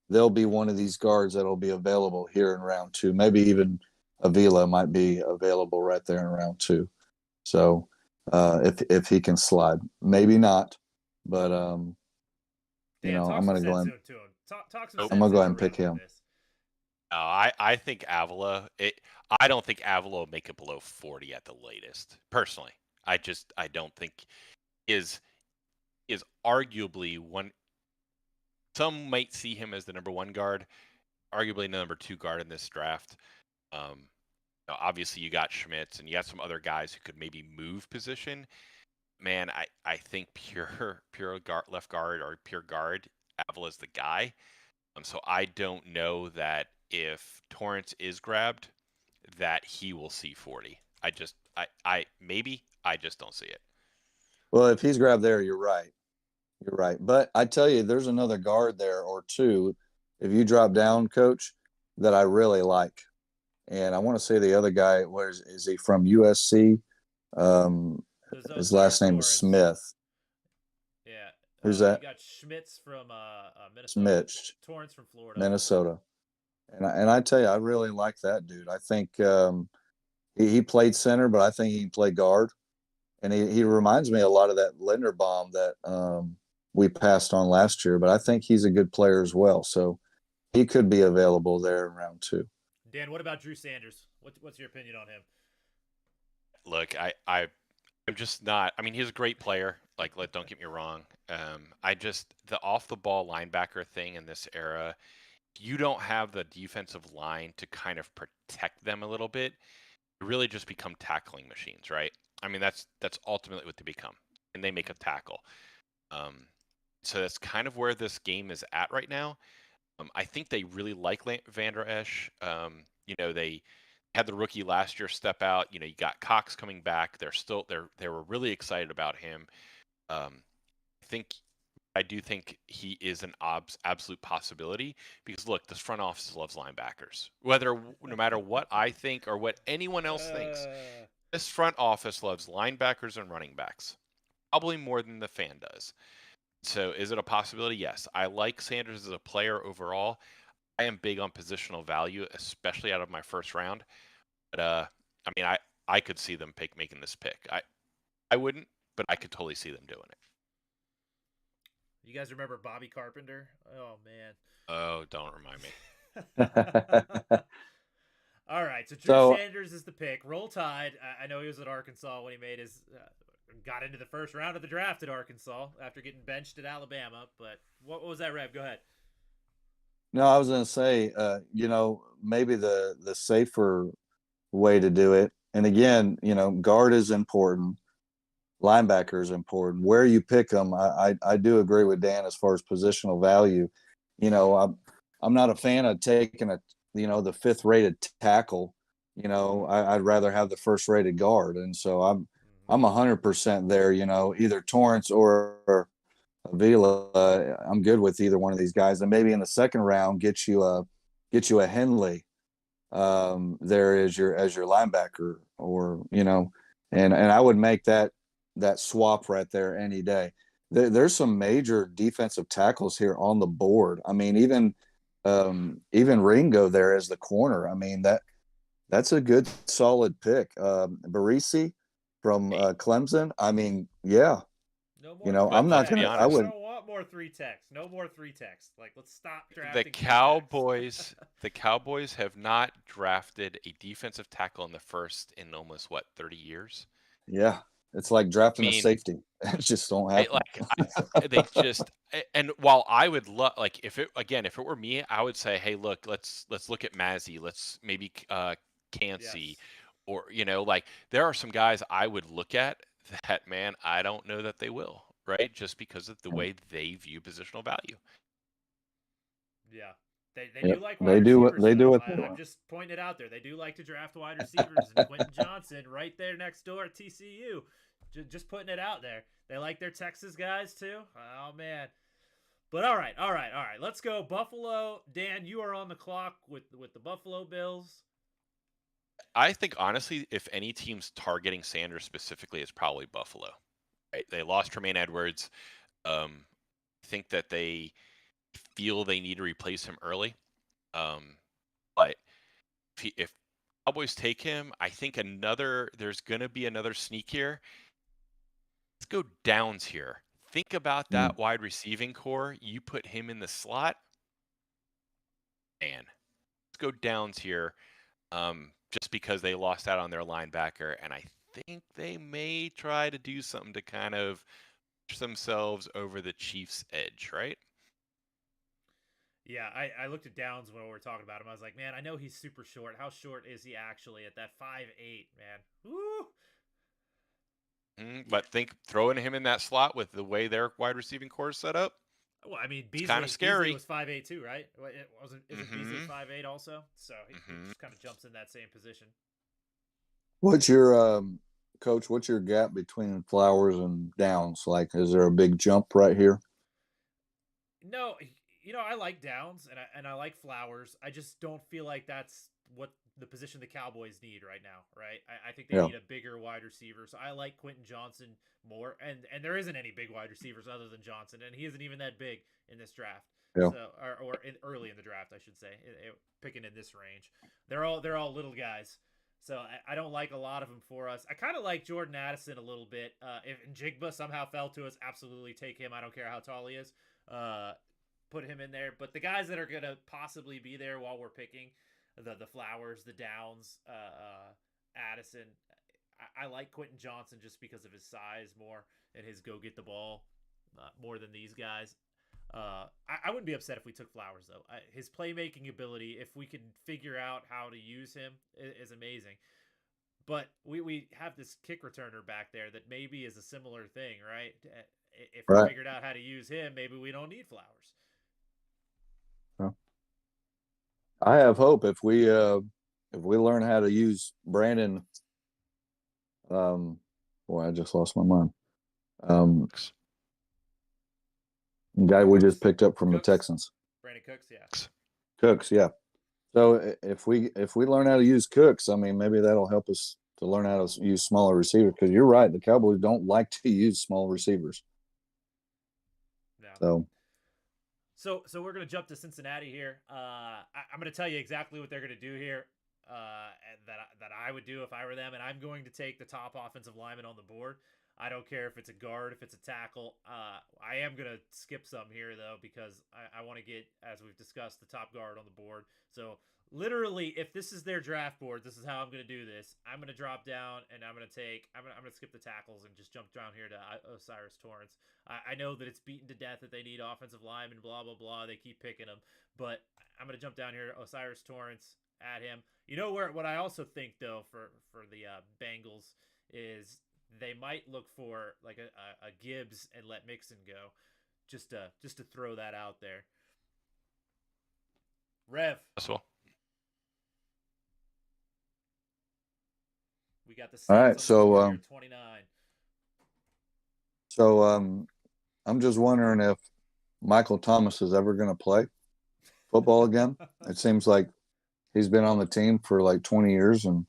B: they'll be one of these guards that'll be available here in round 2. Maybe even Avila might be available right there in round 2. So if he can slide, maybe not, but I'm going to go ahead. I'm going to go ahead and pick him.
C: I think Avila. I don't think Avila will make it below 40 at the latest. Personally, I don't think is arguably one. Some might see him as the number 1 guard, arguably the number 2 guard in this draft. Obviously, you got Schmitz and you got some other guys who could maybe move position. Man, I think pure left guard or pure guard, Avila's the guy. So I don't know that if Torrance is grabbed, that he will see 40. I just don't see it.
B: Well, if he's grabbed there, you're right. You're right. But I tell you, there's another guard there or two, if you drop down, Coach, that I really like. And I want to say the other guy, where is he from? USC? His last name is Smith.
A: Yeah.
B: Who's that?
A: You got Schmitz from Minnesota.
B: Schmitz.
A: Torrance from Florida.
B: Minnesota. And I tell you, I really like that dude. I think he played center, but I think he can play guard. And he reminds me a lot of that Linderbaum that we passed on last year, but I think he's a good player as well. So he could be available there in round 2.
A: Dan, what about Drew Sanders? What's your opinion on him?
C: Look, I'm just not. I mean, he's a great player. Don't get me wrong. The off the ball linebacker thing in this era, you don't have the defensive line to kind of protect them a little bit. You really just become tackling machines, right? I mean, that's ultimately what they become, and they make a tackle. So that's kind of where this game is at right now. I think they really like Van Der Esch. They had the rookie last year step out. You got Cox coming back. They were really excited about him. Um, I do think he is an absolute possibility because look, this front office loves linebackers. No matter what I think or what anyone else thinks, this front office loves linebackers and running backs, probably more than the fan does. So is it a possibility? Yes. I like Sanders as a player overall. I am big on positional value, especially out of my first round. But I mean, I could see them making this pick. I wouldn't, but I could totally see them doing it.
A: You guys remember Bobby Carpenter? Oh man.
C: Oh, don't remind me.
A: All right, so Drew Sanders is the pick. Roll Tide. I know he was at Arkansas when he made his got into the first round of the draft at Arkansas after getting benched at Alabama. But what was that, Rev? Go ahead.
B: No, I was going to say, maybe the safer way to do it. And again, guard is important. Linebacker is important. Where you pick them, I do agree with Dan as far as positional value. I'm not a fan of taking the fifth rated tackle. I'd rather have the first rated guard, and so I'm 100% there. Either Torrance or Avila. I'm good with either one of these guys, and maybe in the second round get you a Henley. There is your linebacker, or and I would make that swap right there any day. There's some major defensive tackles here on the board. I mean, even Ringo there as the corner. I mean, that's a good solid pick. Barisi from Clemson. I mean, yeah. I'm not gonna. I would.
A: I don't want more 3 techs. No more 3 techs. Like, let's stop drafting.
C: The Cowboys have not drafted a defensive tackle in the first in almost 30 years.
B: Yeah, it's like drafting a safety. It just don't happen.
C: They just and while I would love if it were me, I would say, hey, look, let's look at Mazzy. Let's maybe Cansey, yes. Or there are some guys I would look at that, man, I don't know that they will, right? Just because of the way they view positional value.
A: Yeah. They do like wide receivers.
B: They do what
A: I'm just pointing it out there. They do like to draft wide receivers. And Quentin Johnson right there next door at TCU. Just putting it out there. They like their Texas guys too. Oh, man. But all right. Let's go Buffalo. Dan, you are on the clock with the Buffalo Bills.
C: I think, honestly, if any team's targeting Sanders specifically, it's probably Buffalo. Right? They lost Tremaine Edwards. I think that they feel they need to replace him early. But if Cowboys take him, I think there's going to be another sneak here. Let's go Downs here. Think about that wide receiving core. You put him in the slot. And let's go Downs here. Just because they lost out on their linebacker, and I think they may try to do something to kind of push themselves over the Chiefs' edge, right?
A: Yeah, I looked at Downs when we were talking about him. I was like, man, I know he's super short. How short is he actually at that 5'8", man? Woo!
C: But throwing him in that slot with the way their wide receiving core is set up.
A: Well, I mean, Beasley,
C: kind of scary.
A: Beasley was 5'8" too, right? Isn't Beasley 5'8" also? So he just kind of jumps in that same position.
B: What's your coach? What's your gap between Flowers and Downs? Like, is there a big jump right here?
A: No, I like Downs and I like Flowers. I just don't feel like that's what the position the Cowboys need right now, right? I think they need a bigger wide receiver. So I like Quentin Johnson more, and there isn't any big wide receivers other than Johnson, and he isn't even that big in this draft. Yeah. So early in the draft, I should say, picking in this range. They're all little guys. So I don't like a lot of them for us. I kind of like Jordan Addison a little bit. If Njigba somehow fell to us, absolutely take him. I don't care how tall he is. Put him in there. But the guys that are going to possibly be there while we're picking, the Flowers, the Downs, Addison, I like Quentin Johnson just because of his size more and his go get the ball more than these guys. I wouldn't be upset if we took Flowers, though. His playmaking ability, if we can figure out how to use him, is amazing. But we have this kick returner back there that maybe is a similar thing, right? If we figured out how to use him, maybe we don't need Flowers.
B: I have hope if we we learn how to use Brandon, boy, I just lost my mind. Guy we just picked up from
A: Cooks.
B: the Texans.
A: Brandon Cooks, yeah.
B: Cooks, yeah. So if we learn how to use Cooks, I mean, maybe that'll help us to learn how to use smaller receivers. Because you're right, the Cowboys don't like to use small receivers.
A: No. So we're gonna jump to Cincinnati here. I'm gonna tell you exactly what they're gonna do here, and that I would do if I were them. And I'm going to take the top offensive lineman on the board. I don't care if it's a guard, if it's a tackle. I am gonna skip some here though because I want to get, as we've discussed, the top guard on the board. So literally, if this is their draft board, this is how I'm gonna do this. I'm gonna drop down and I'm gonna skip the tackles and just jump down here to Osiris Torrance. I know that it's beaten to death that they need offensive linemen, blah, blah, blah. They keep picking them. But I'm going to jump down here to Osiris Torrance at him. You know what I also think, though, for the Bengals is they might look for like a Gibbs and let Mixon go, just to throw that out there. Rev.
C: That's well.
A: We got the Saints
B: all right,
A: on the
B: so
A: board here, 29.
B: So I'm just wondering if Michael Thomas is ever going to play football again. It seems like he's been on the team for like 20 years and,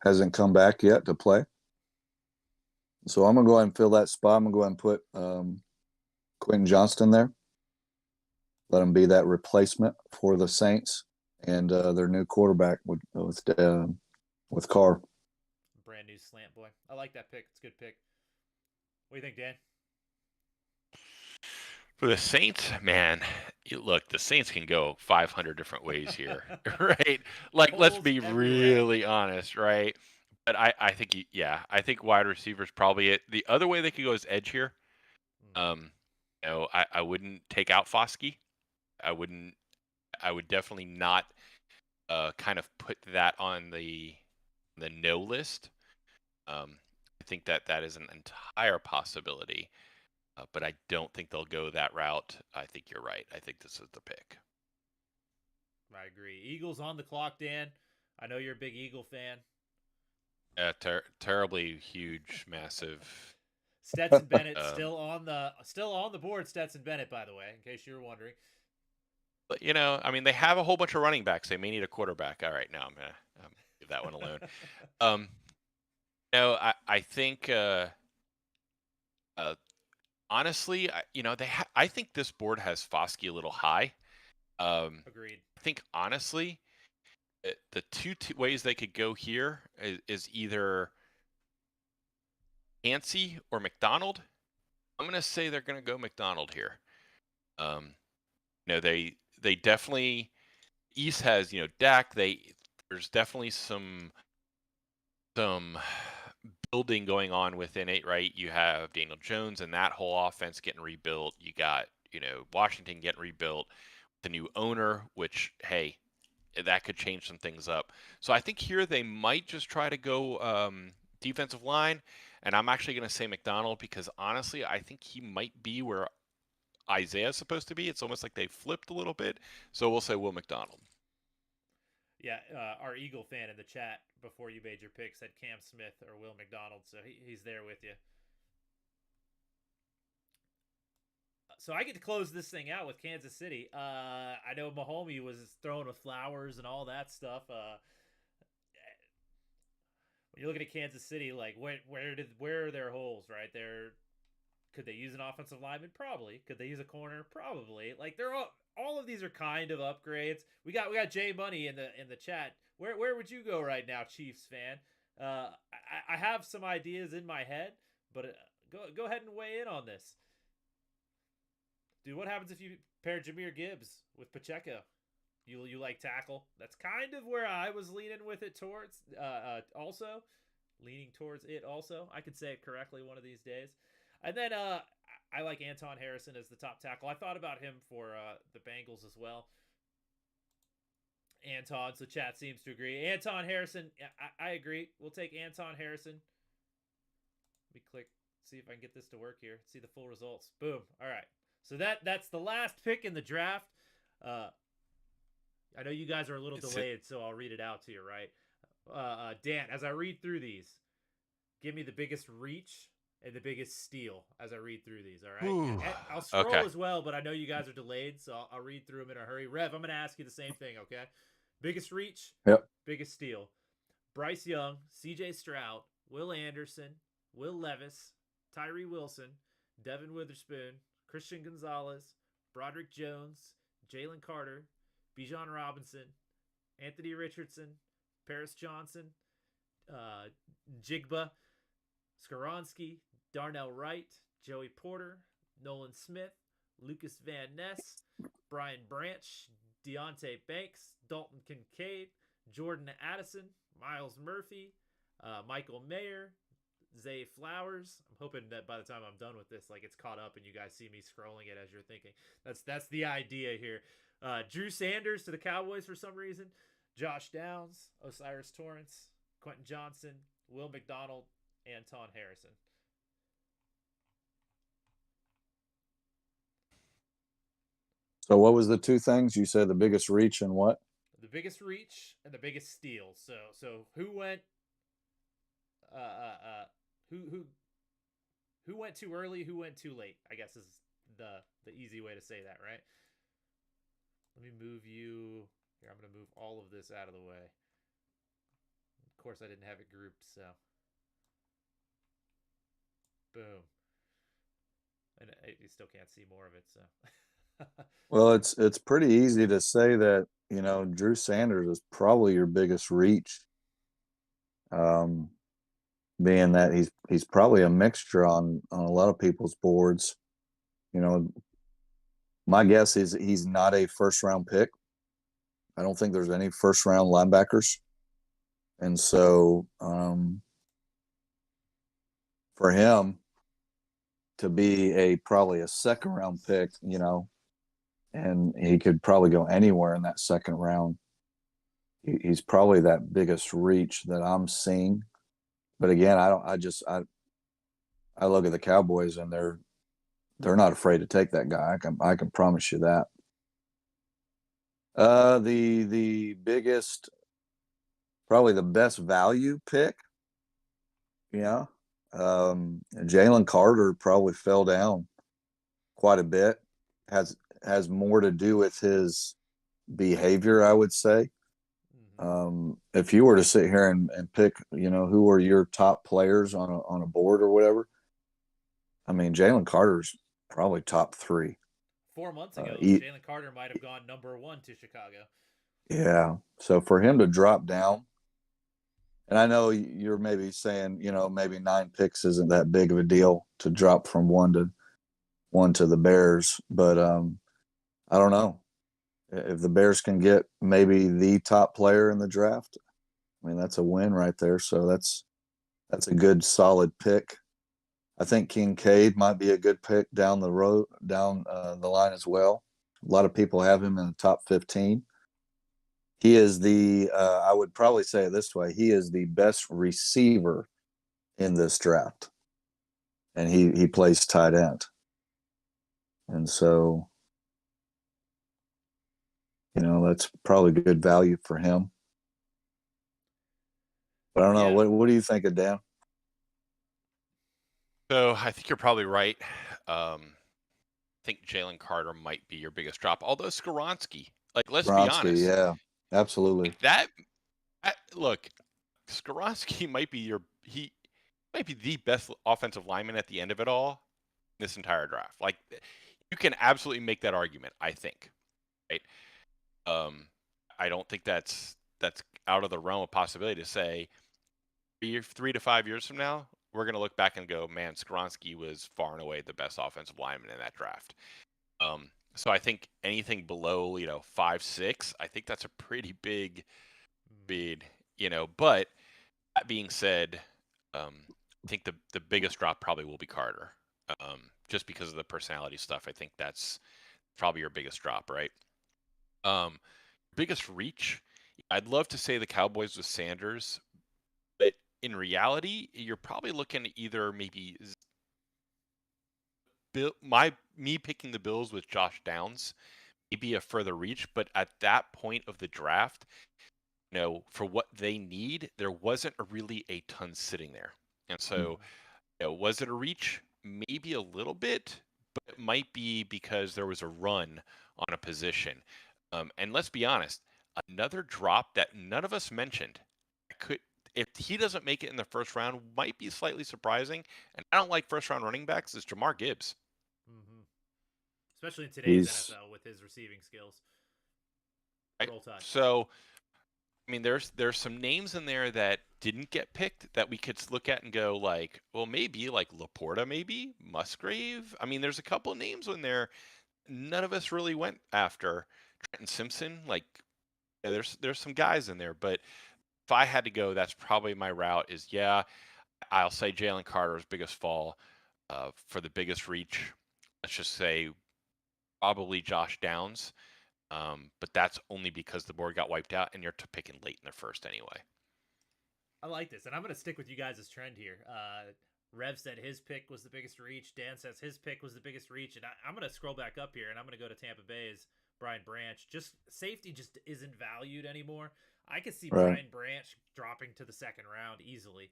B: hasn't come back yet to play. So I'm going to go ahead and fill that spot. I'm going to go ahead and put Quentin Johnston there. Let him be that replacement for the Saints and their new quarterback with Carr.
A: Brand new slant boy. I like that pick. It's a good pick. What do you think, Dan?
C: For the Saints, man, look, the Saints can go 500 different ways here, right? Like, let's be really honest, right? But I think, I think wide receiver is probably it. The other way they could go is edge here. I wouldn't take out Foskey. I would definitely not kind of put that on the no list. I think that is an entire possibility. But I don't think they'll go that route. I think you're right. I think this is the pick.
A: I agree. Eagles on the clock, Dan. I know you're a big Eagle fan.
C: Terribly huge, massive.
A: Stetson Bennett still on the board. Stetson Bennett, by the way, in case you were wondering.
C: But I mean, they have a whole bunch of running backs. They may need a quarterback. All right, now I'm gonna leave that one alone. I think. Honestly, I think this board has Foskey a little high.
A: Agreed.
C: I think honestly, the two ways they could go here is either Yancey or McDonald. I'm gonna say they're gonna go McDonald here. They definitely East has Dak. There's definitely some building going on within it, right? You have Daniel Jones and that whole offense getting rebuilt. You got, Washington getting rebuilt, the new owner, which, hey, that could change some things up. So I think here they might just try to go defensive line, and I'm actually going to say McDonald because honestly, I think he might be where Isaiah's supposed to be. It's almost like they flipped a little bit. So we'll say Will McDonald.
A: Yeah, our Eagle fan in the chat before you made your pick said Cam Smith or Will McDonald, so he's there with you. So I get to close this thing out with Kansas City. I know Mahomie was throwing with flowers and all that stuff. When you're looking at Kansas City, like where are their holes, right? Could they use an offensive lineman? Probably. Could they use a corner? Probably. Like they're all of these are kind of upgrades. We got Jay Money in the chat. Where would you go right now, Chiefs fan? I have some ideas in my head, but go ahead and weigh in on this. Dude, what happens if you pair Jahmyr Gibbs with Pacheco? You like tackle? That's kind of where I was leaning with it towards. Also, leaning towards it. Also, I could say it correctly one of these days. And then I like Anton Harrison as the top tackle. I thought about him for the Bengals as well. Anton, so chat seems to agree. Anton Harrison, I agree. We'll take Anton Harrison. Let me click, see if I can get this to work here. See the full results. Boom. All right. So that's the last pick in the draft. I know you guys are a little delayed, so I'll read it out to you, right? Dan, as I read through these, give me the biggest reach and the biggest steal as I read through these, all right?
C: Ooh,
A: And I'll scroll
C: okay.
A: as well, but I know you guys are delayed, so I'll read through them in a hurry. Rev, I'm going to ask you the same thing, okay? Biggest reach,
B: Yep.
A: biggest steal. Bryce Young, CJ Stroud, Will Anderson, Will Levis, Tyree Wilson, Devin Witherspoon, Christian Gonzalez, Broderick Jones, Jalen Carter, Bijan Robinson, Anthony Richardson, Paris Johnson, Jigba, Skoronski, Darnell Wright, Joey Porter, Nolan Smith, Lucas Van Ness, Brian Branch, Deontay Banks, Dalton Kincaid, Jordan Addison, Miles Murphy, Michael Mayer, Zay Flowers. I'm hoping that by the time I'm done with this, like it's caught up and you guys see me scrolling it as you're thinking. That's the idea here. Drew Sanders to the Cowboys for some reason. Josh Downs, Osiris Torrance, Quentin Johnson, Will McDonald, Anton Harrison.
B: So what was the two things you said? The biggest reach and what?
A: The biggest reach and the biggest steal. So who went? Who went too early? Who went too late? I guess is the easy way to say that, right? Let me move you here. I'm gonna move all of this out of the way. Of course, I didn't have it grouped, so boom. And you still can't see more of it, so.
B: Well, it's pretty easy to say that, you know, Drew Sanders is probably your biggest reach. Being that he's probably a mixture on a lot of people's boards. You know, my guess is he's not a first round pick. I don't think there's any first round linebackers. And so for him to be probably a second round pick, you know, and he could probably go anywhere in that second round. He's probably that biggest reach that I'm seeing. But again, I look at the Cowboys and they're not afraid to take that guy. I can promise you that. The biggest, probably the best value pick. Yeah. Jalen Carter probably fell down quite a bit. Has more to do with his behavior, I would say. If you were to sit here and pick, you know, who are your top players on a board or whatever, I mean, Jalen Carter's probably top 3.
A: 4 months ago, Jalen Carter might have gone number 1 to Chicago.
B: Yeah. So for him to drop down, and I know you're maybe saying, you know, maybe 9 picks isn't that big of a deal to drop from one to the Bears, but I don't know. If the Bears can get maybe the top player in the draft, I mean, that's a win right there. So that's a good solid pick. I think Kincaid might be a good pick down the road, down the line as well. A lot of people have him in the top 15. He is I would probably say it this way, he is the best receiver in this draft. And he plays tight end. And so, you know, that's probably good value for him. But I don't know. What do you think of Dan?
C: So I think you're probably right. I think Jalen Carter might be your biggest drop. Although Skoronski, like, let's be honest.
B: Yeah, absolutely.
C: Look, Skoronski might be the best offensive lineman at the end of it all in this entire draft. Like, you can absolutely make that argument, I think. Right? I don't think that's out of the realm of possibility to say 3 to 5 years from now, we're going to look back and go, man, Skoronski was far and away the best offensive lineman in that draft. So I think anything below, 5'6", I think that's a pretty big bid, But that being said, I think the biggest drop probably will be Carter, just because of the personality stuff. I think that's probably your biggest drop, right? Biggest reach, I'd love to say the Cowboys with Sanders, but in reality, you're probably looking at either maybe me picking the Bills with Josh Downs maybe a further reach, but at that point of the draft, for what they need, there wasn't really a ton sitting there. And so, was it a reach? Maybe a little bit, but it might be because there was a run on a position. And let's be honest, another drop that none of us mentioned could, if he doesn't make it in the first round, might be slightly surprising. And I don't like first round running backs. Is Jamar Gibbs.
A: Especially in today's NFL with his receiving skills.
C: Right?
A: Roll Tide.
C: So, I mean, there's some names in there that didn't get picked that we could look at and go like, well, maybe like Laporta, maybe Musgrave. I mean, there's a couple of names in there none of us really went after. Trenton Simpson, like, there's some guys in there, but if I had to go, that's probably my route. I'll say Jalen Carter's biggest fall for the biggest reach. Let's just say probably Josh Downs. But that's only because the board got wiped out and you're picking late in the first anyway.
A: I like this, and I'm going to stick with you guys' trend here. Rev said his pick was the biggest reach. Dan says his pick was the biggest reach, and I'm going to scroll back up here, and I'm going to go to Tampa Bay's Brian Branch. Just safety just isn't valued anymore. I could see Brian Branch dropping to the second round easily.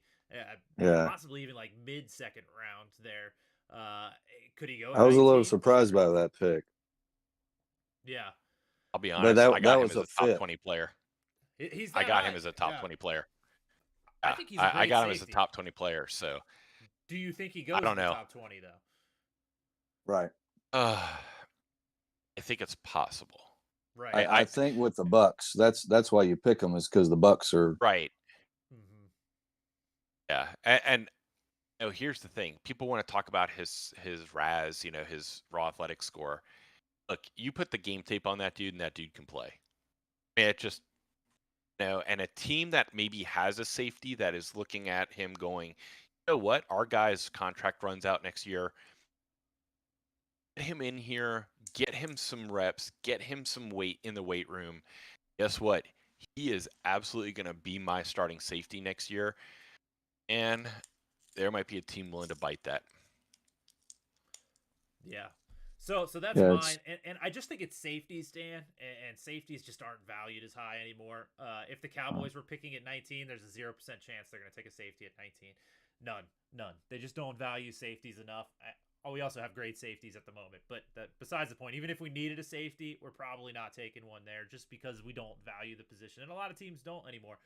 A: Possibly even like mid-second round there. Could he go?
B: I was a little surprised by that pick.
A: Yeah.
C: I'll be honest. I got him as a top 20 player.
A: I
C: got him as a top 20 player.
A: I think he's I
C: got him as a top 20 player. So,
A: do you think he goes to the top 20 though?
B: Right.
C: I think it's possible.
A: Right.
B: I think with the Bucks, that's why you pick them, is because the Bucks are
C: right. Yeah, and here's the thing: people want to talk about his RAS, his raw athletic score. Look, you put the game tape on that dude, and that dude can play. I mean, it just and a team that maybe has a safety that is looking at him going, you know what, our guy's contract runs out next year. Get him in here, get him some reps, get him some weight in the weight room. Guess what? He is absolutely going to be my starting safety next year. And there might be a team willing to bite that.
A: Yeah. So that's mine, and I just think it's safeties, Dan, and safeties just aren't valued as high anymore. If the Cowboys were picking at 19, there's a 0% chance they're going to take a safety at 19. None. They just don't value safeties enough. We also have great safeties at the moment, but besides the point, even if we needed a safety, we're probably not taking one there just because we don't value the position, and a lot of teams don't anymore.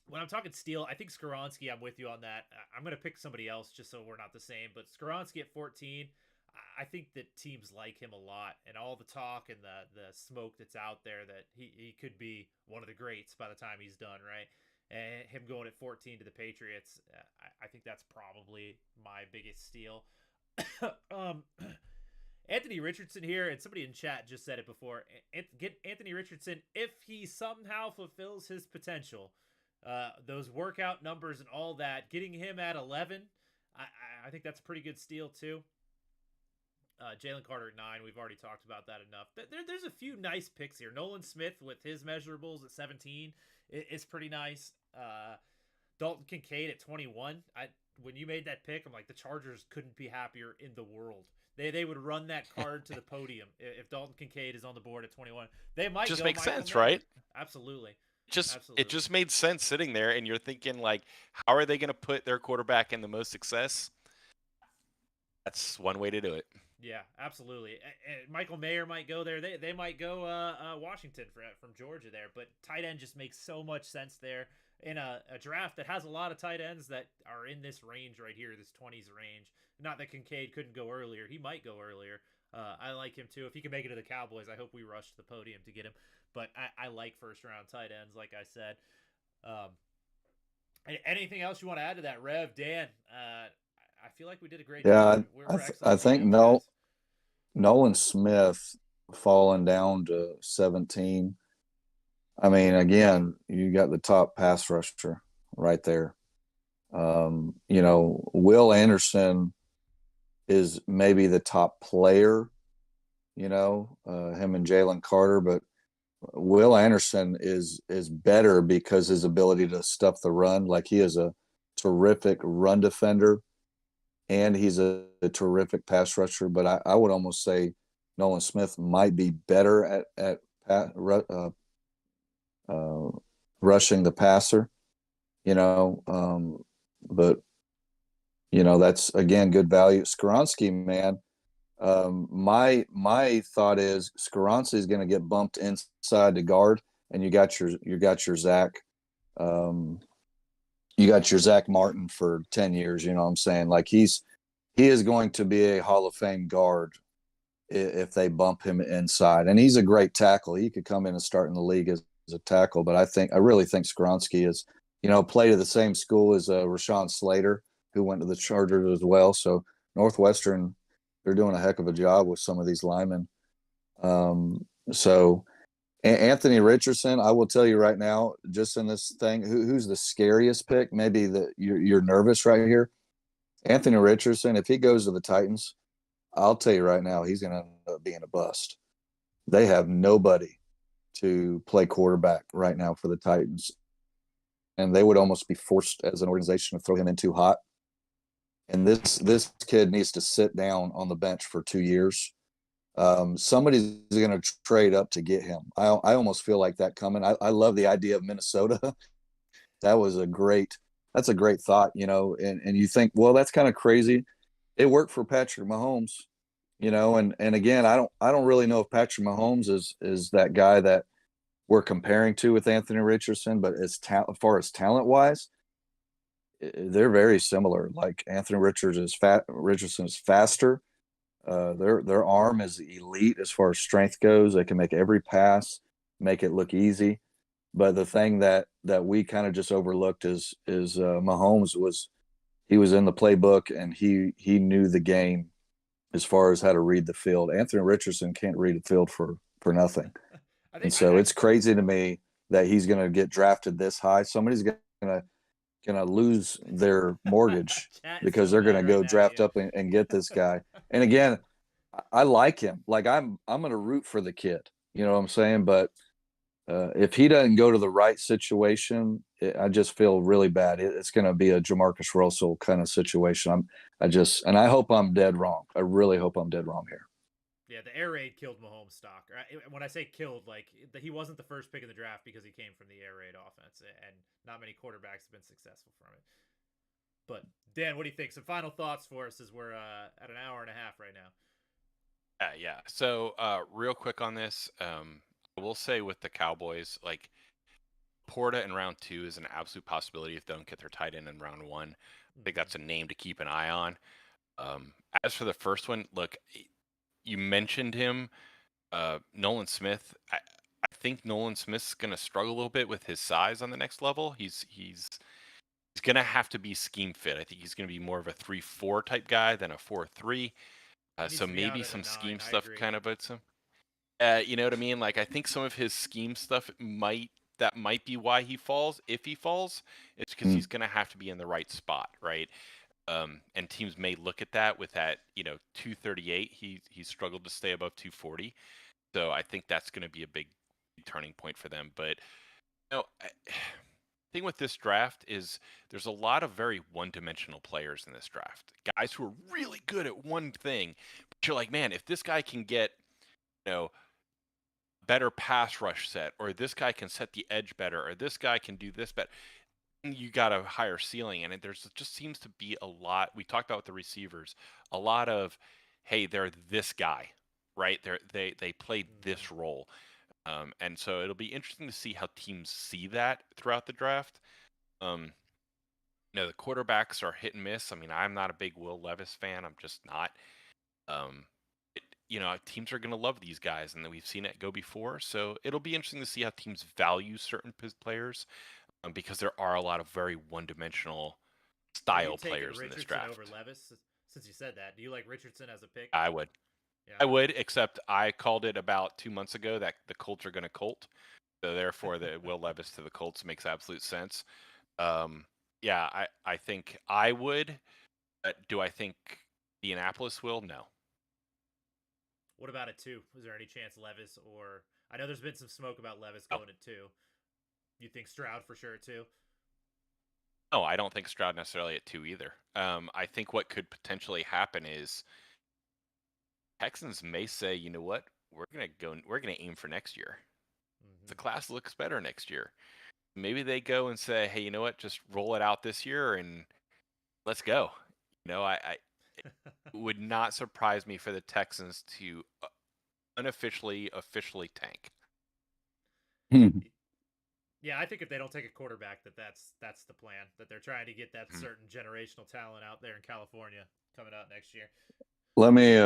A: When I'm talking steal, I think Skoronski, I'm with you on that. I'm going to pick somebody else just so we're not the same, but Skoronski at 14, I think that teams like him a lot, and all the talk and the smoke that's out there that he could be one of the greats by the time he's done, right? And him going at 14 to the Patriots, I think that's probably my biggest steal. Anthony Richardson here, and somebody in chat just said it before. Get Anthony Richardson if he somehow fulfills his potential. Those workout numbers and all that, getting him at 11, I think that's a pretty good steal too. Jalen Carter at 9, we've already talked about that enough. There's a few nice picks here. Nolan Smith with his measurables at 17 is pretty nice. Dalton Kincaid at 21. When you made that pick, I'm like, the Chargers couldn't be happier in the world. They would run that card to the podium if Dalton Kincaid is on the board at 21. They might
C: just
A: go
C: makes
A: Michael
C: sense,
A: Mayer.
C: right?
A: Absolutely.
C: It just made sense sitting there, and you're thinking like, how are they going to put their quarterback in the most success? That's one way to do it.
A: Yeah, absolutely. And Michael Mayer might go there. They might go Washington from Georgia there. But tight end just makes so much sense there in a draft that has a lot of tight ends that are in this range right here, this 20s range. Not that Kincaid couldn't go earlier. He might go earlier. I like him too. If he can make it to the Cowboys, I hope we rush to the podium to get him. But I like first-round tight ends, like I said. Anything else you want to add to that, Rev, Dan? I feel like we did a great job.
B: I think Nolan Smith falling down to 17. I mean, again, you got the top pass rusher right there. Will Anderson is maybe the top player, him and Jalen Carter, but Will Anderson is better because his ability to stuff the run. Like, he is a terrific run defender, and he's a terrific pass rusher. But I would almost say Nolan Smith might be better at rushing the passer, but that's again good value. Skoronski, man, my thought is Skoronski is going to get bumped inside to guard, and you got your Zach. You got your Zach Martin for 10 years. You know what I'm saying? Like he is going to be a Hall of Fame guard if they bump him inside. And he's a great tackle. He could come in and start in the league as a tackle. But I really think Skoronski is, played at the same school as Rashawn Slater, who went to the Chargers as well. So Northwestern, they're doing a heck of a job with some of these linemen. So Anthony Richardson, I will tell you right now, just in this thing, who's the scariest pick? Maybe you're nervous right here. Anthony Richardson, if he goes to the Titans, I'll tell you right now, he's going to end up being a bust. They have nobody to play quarterback right now for the Titans. And they would almost be forced as an organization to throw him in too hot. And this kid needs to sit down on the bench for 2 years. Somebody's going to trade up to get him. I almost feel like that coming. I love the idea of Minnesota. That's a great thought, and you think, well, that's kind of crazy. It worked for Patrick Mahomes, and again, I don't really know if Patrick Mahomes is that guy that we're comparing to with Anthony Richardson, but as far as talent wise, they're very similar. Like Anthony Richardson is faster. Their arm is elite as far as strength goes. They can make every pass, make it look easy. But the thing that we kind of just overlooked is Mahomes was in the playbook and he knew the game as far as how to read the field. Anthony Richardson can't read the field for nothing. And so it's crazy to me that he's going to get drafted this high. Somebody's going to lose their mortgage because they're going to go draft up and get this guy. And again, I like him. Like I'm going to root for the kid. You know what I'm saying? But if he doesn't go to the right situation, I just feel really bad. It's going to be a Jamarcus Russell kind of situation. And I hope I'm dead wrong. I really hope I'm dead wrong here.
A: Yeah, the air raid killed Mahomes' stock. When I say killed, like he wasn't the first pick in the draft because he came from the air raid offense, and not many quarterbacks have been successful from it. But Dan, what do you think? Some final thoughts for us as we're at an hour and a half right now.
C: Yeah. So real quick on this, I will say with the Cowboys, like Porta in round 2 is an absolute possibility if they don't get their tight end in round 1. I think that's a name to keep an eye on. As for the first one, look, you mentioned him, Nolan Smith. I think Nolan Smith's going to struggle a little bit with his size on the next level. He's going to have to be scheme fit. I think he's going to be more of a 3-4 type guy than a 4-3. So maybe some scheme stuff kind of puts him. You know what I mean? Like I think some of his scheme stuff might be why he falls. If he falls, it's because he's going to have to be in the right spot, right? And teams may look at that with that, 238. He struggled to stay above 240. So I think that's going to be a big turning point for them. But thing with this draft is there's a lot of very one-dimensional players in this draft. Guys who are really good at one thing. But you're like, man, if this guy can get, better pass rush set, or this guy can set the edge better, or this guy can do this better, you got a higher ceiling. And there's just seems to be a lot. We talked about with the receivers, a lot of, hey, they're this guy, right? They played this role. And so it'll be interesting to see how teams see that throughout the draft. The quarterbacks are hit and miss. I mean, I'm not a big Will Levis fan. I'm just not. Teams are going to love these guys, and we've seen it go before. So it'll be interesting to see how teams value certain players, because there are a lot of very one-dimensional style players in this draft.
A: Over Levis, since you said that, do you like Richardson as a pick?
C: I would. Yeah. I would, except I called it about 2 months ago that the Colts are going to Colt. So therefore, the Will Levis to the Colts makes absolute sense. Yeah, I think I would. Do I think Indianapolis will? No.
A: What about at 2? Is there any chance Levis or... I know there's been some smoke about Levis going at 2. You think Stroud for sure at 2?
C: No, I don't think Stroud necessarily at 2 either. I think what could potentially happen is Texans may say, you know what, we're gonna aim for next year. The class looks better next year. Maybe they go and say, hey, you know what, just roll it out this year and let's go. It would not surprise me for the Texans to officially tank.
A: Yeah, I think if they don't take a quarterback, that's the plan. That they're trying to get that certain generational talent out there in California coming out next year.
B: Let me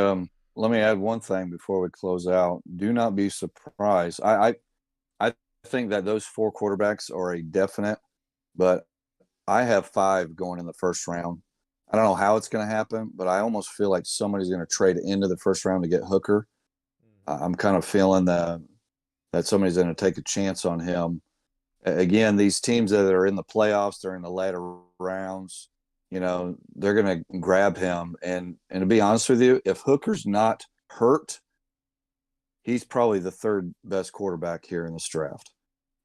B: add one thing before we close out. Do not be surprised. I think that those 4 quarterbacks are a definite, but I have 5 going in the first round. I don't know how it's going to happen, but I almost feel like somebody's going to trade into the first round to get Hooker. I'm kind of feeling that somebody's going to take a chance on him. Again, these teams that are in the playoffs, they're in the later rounds, they're going to grab him. And to be honest with you, if Hooker's not hurt, he's probably the 3rd best quarterback here in this draft.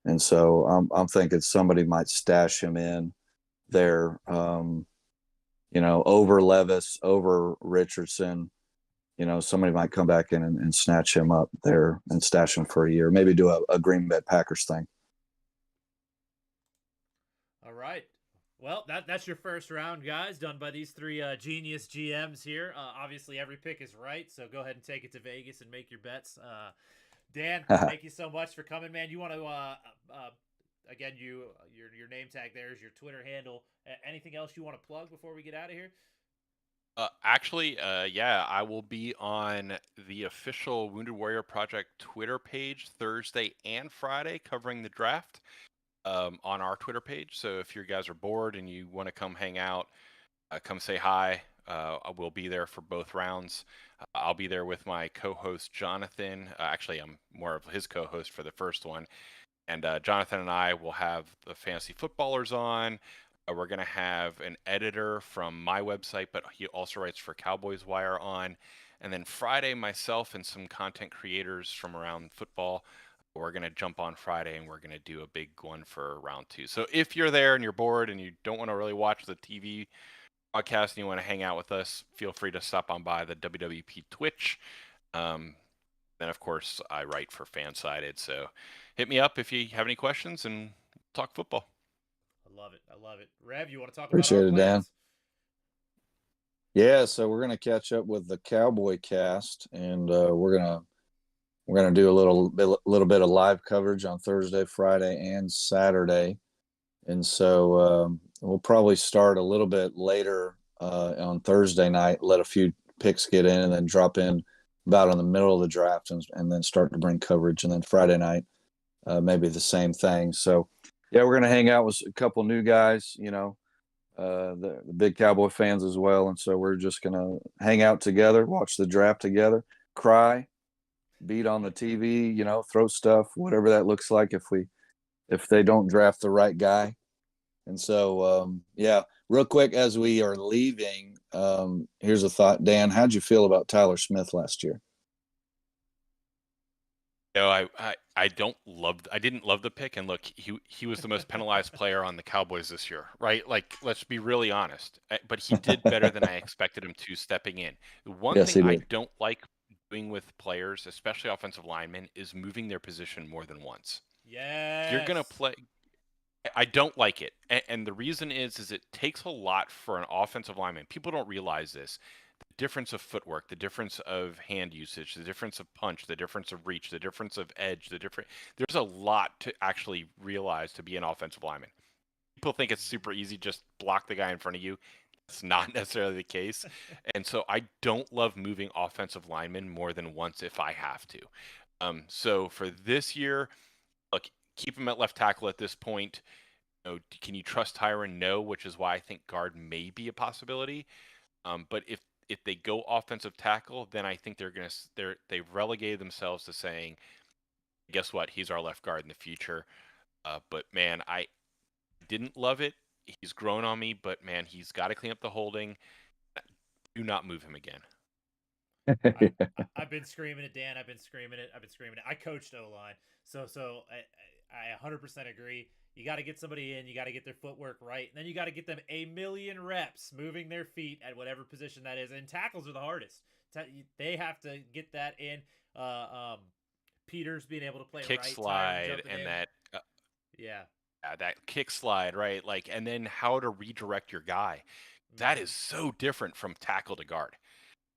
B: And so I'm thinking somebody might stash him in there, over Levis, over Richardson. Somebody might come back in and snatch him up there and stash him for a year. Maybe do a Green Bay Packers thing.
A: All right. Well, that's your first round, guys, done by these 3 genius GMs here. Obviously, every pick is right, so go ahead and take it to Vegas and make your bets. Dan, thank you so much for coming, man. You want to, again, your name tag there is your Twitter handle. Anything else you want to plug before we get out of here?
C: Yeah, I will be on the official Wounded Warrior Project Twitter page Thursday and Friday covering the draft. On our Twitter page. So if you guys are bored and you want to come hang out, come say hi. I will be there for both rounds. I'll be there with my co-host Jonathan. Actually, I'm more of his co-host for the first one. And Jonathan and I will have the fantasy footballers on. We're going to have an editor from my website, but he also writes for Cowboys Wire on. And then Friday, myself and some content creators from around football, we're going to jump on Friday and we're going to do a big one for round 2. So if you're there and you're bored and you don't want to really watch the TV podcast and you want to hang out with us, feel free to stop on by the WWP Twitch. Then, of course, I write for Fansided. So hit me up if you have any questions and talk football.
A: I love it. I love it. Rev, you want to talk
B: Appreciate
A: about our
B: it,
A: plans?
B: Dan. Yeah, so we're going to catch up with the Cowboy cast, and we're gonna do a little bit of live coverage on Thursday, Friday, and Saturday, and so we'll probably start a little bit later on Thursday night, let a few picks get in, and then drop in about in the middle of the draft, and then start to bring coverage, and then Friday night maybe the same thing. So yeah, we're gonna hang out with a couple new guys, the big Cowboy fans as well, and so we're just gonna hang out together, watch the draft together, cry, beat on the TV, throw stuff, whatever that looks like if they don't draft the right guy. And so, yeah, real quick as we are leaving, here's a thought. Dan, how'd you feel about Tyler Smith last year?
C: I didn't love the pick, and look, he was the most penalized player on the Cowboys this year, right? Like, let's be really honest. But he did better than I expected him to stepping in. The one
B: Yes,
C: thing
B: he
C: I
B: did.
C: don't like doing with players, especially offensive linemen, is moving their position more than once.
A: Yes.
C: If you're gonna play, I don't like it, and the reason is it takes a lot for an offensive lineman. People don't realize this. The difference of footwork, the difference of hand usage, the difference of punch, the difference of reach, the difference of edge, there's a lot to actually realize to be an offensive lineman. People think it's super easy, just block the guy in front of you. That's not necessarily the case. And so I don't love moving offensive linemen more than once if I have to. So for this year, look, keep him at left tackle at this point. Can you trust Tyron? No, which is why I think guard may be a possibility. But if they go offensive tackle, then I think they've relegated themselves to saying, guess what? He's our left guard in the future. But man, I didn't love it. He's grown on me, but man, he's got to clean up the holding. Do not move him again.
A: I've been screaming it, Dan. I've been screaming it. I coached O-line, so I 100% agree. You got to get somebody in. You got to get their footwork right, and then you got to get them a million reps moving their feet at whatever position that is. And tackles are the hardest. They have to get that in. Peters being able to play
C: Kick
A: right, Tyron
C: slide
A: jumping
C: and
A: in.
C: that
A: Yeah.
C: that kick slide, right? Like, and then how to redirect your guy. That is so different from tackle to guard.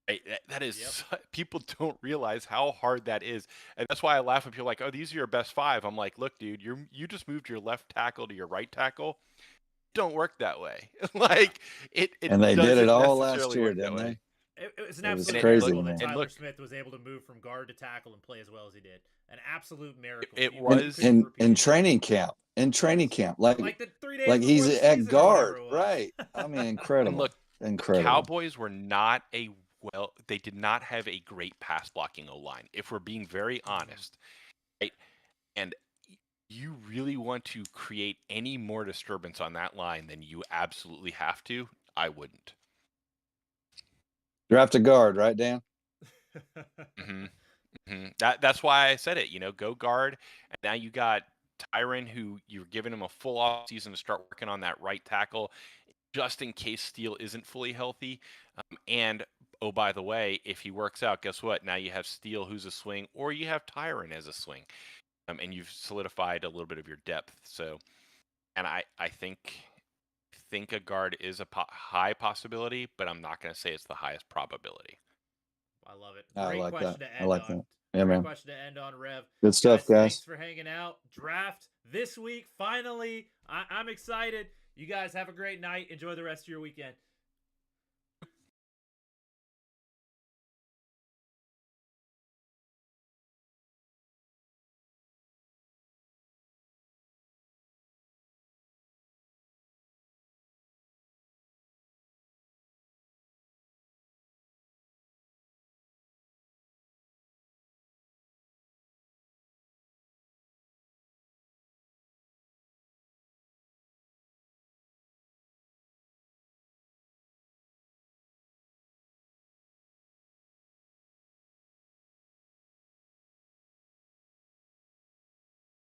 C: Right? That is people don't realize how hard that is, and that's why I laugh when people are like, "Oh, these are your best 5." I'm like, "Look, dude, you just moved your left tackle to your right tackle. Don't work that way. Like it
B: And they did it
C: doesn't
B: all last
C: necessarily
B: year,
C: work that
B: didn't
C: way.
B: they?
A: It was an
B: It was
A: absolute
B: crazy,
A: miracle that
B: man.
C: And
A: Tyler
C: look,
A: Smith was able to move from guard to tackle and play as well as he did. An absolute miracle.
C: It
A: You
C: was-
A: couldn't
B: in
A: repeat it.
B: training camp. In training camp, like
A: the 3 days
B: like
A: before
B: he's
A: the
B: at
A: season or
B: guard,
A: whatever it was.
B: right? I mean,
C: and
B: incredible,
C: look, the
B: incredible.
C: Cowboys were not they did not have a great pass blocking O-line, if we're being very honest, right? And you really want to create any more disturbance on that line than you absolutely have to, I wouldn't.
B: Draft a guard, right, Dan?
C: That's why I said it. Go guard, and now you got Tyron, who you're giving him a full off season to start working on that right tackle, just in case Steele isn't fully healthy. And oh, by the way, if he works out, guess what? Now you have Steele, who's a swing, or you have Tyron as a swing, and you've solidified a little bit of your depth. So, and I think a guard is a high possibility, but I'm not going to say it's the highest probability.
A: I love it.
B: I
A: Great
B: like
A: question
B: that.
A: to end
B: I like
A: on.
B: that. Yeah,
A: Great
B: man.
A: question to end on, Rev.
B: Good stuff, guys.
A: Thanks for hanging out. Draft this week, finally. I'm excited. You guys have a great night. Enjoy the rest of your weekend.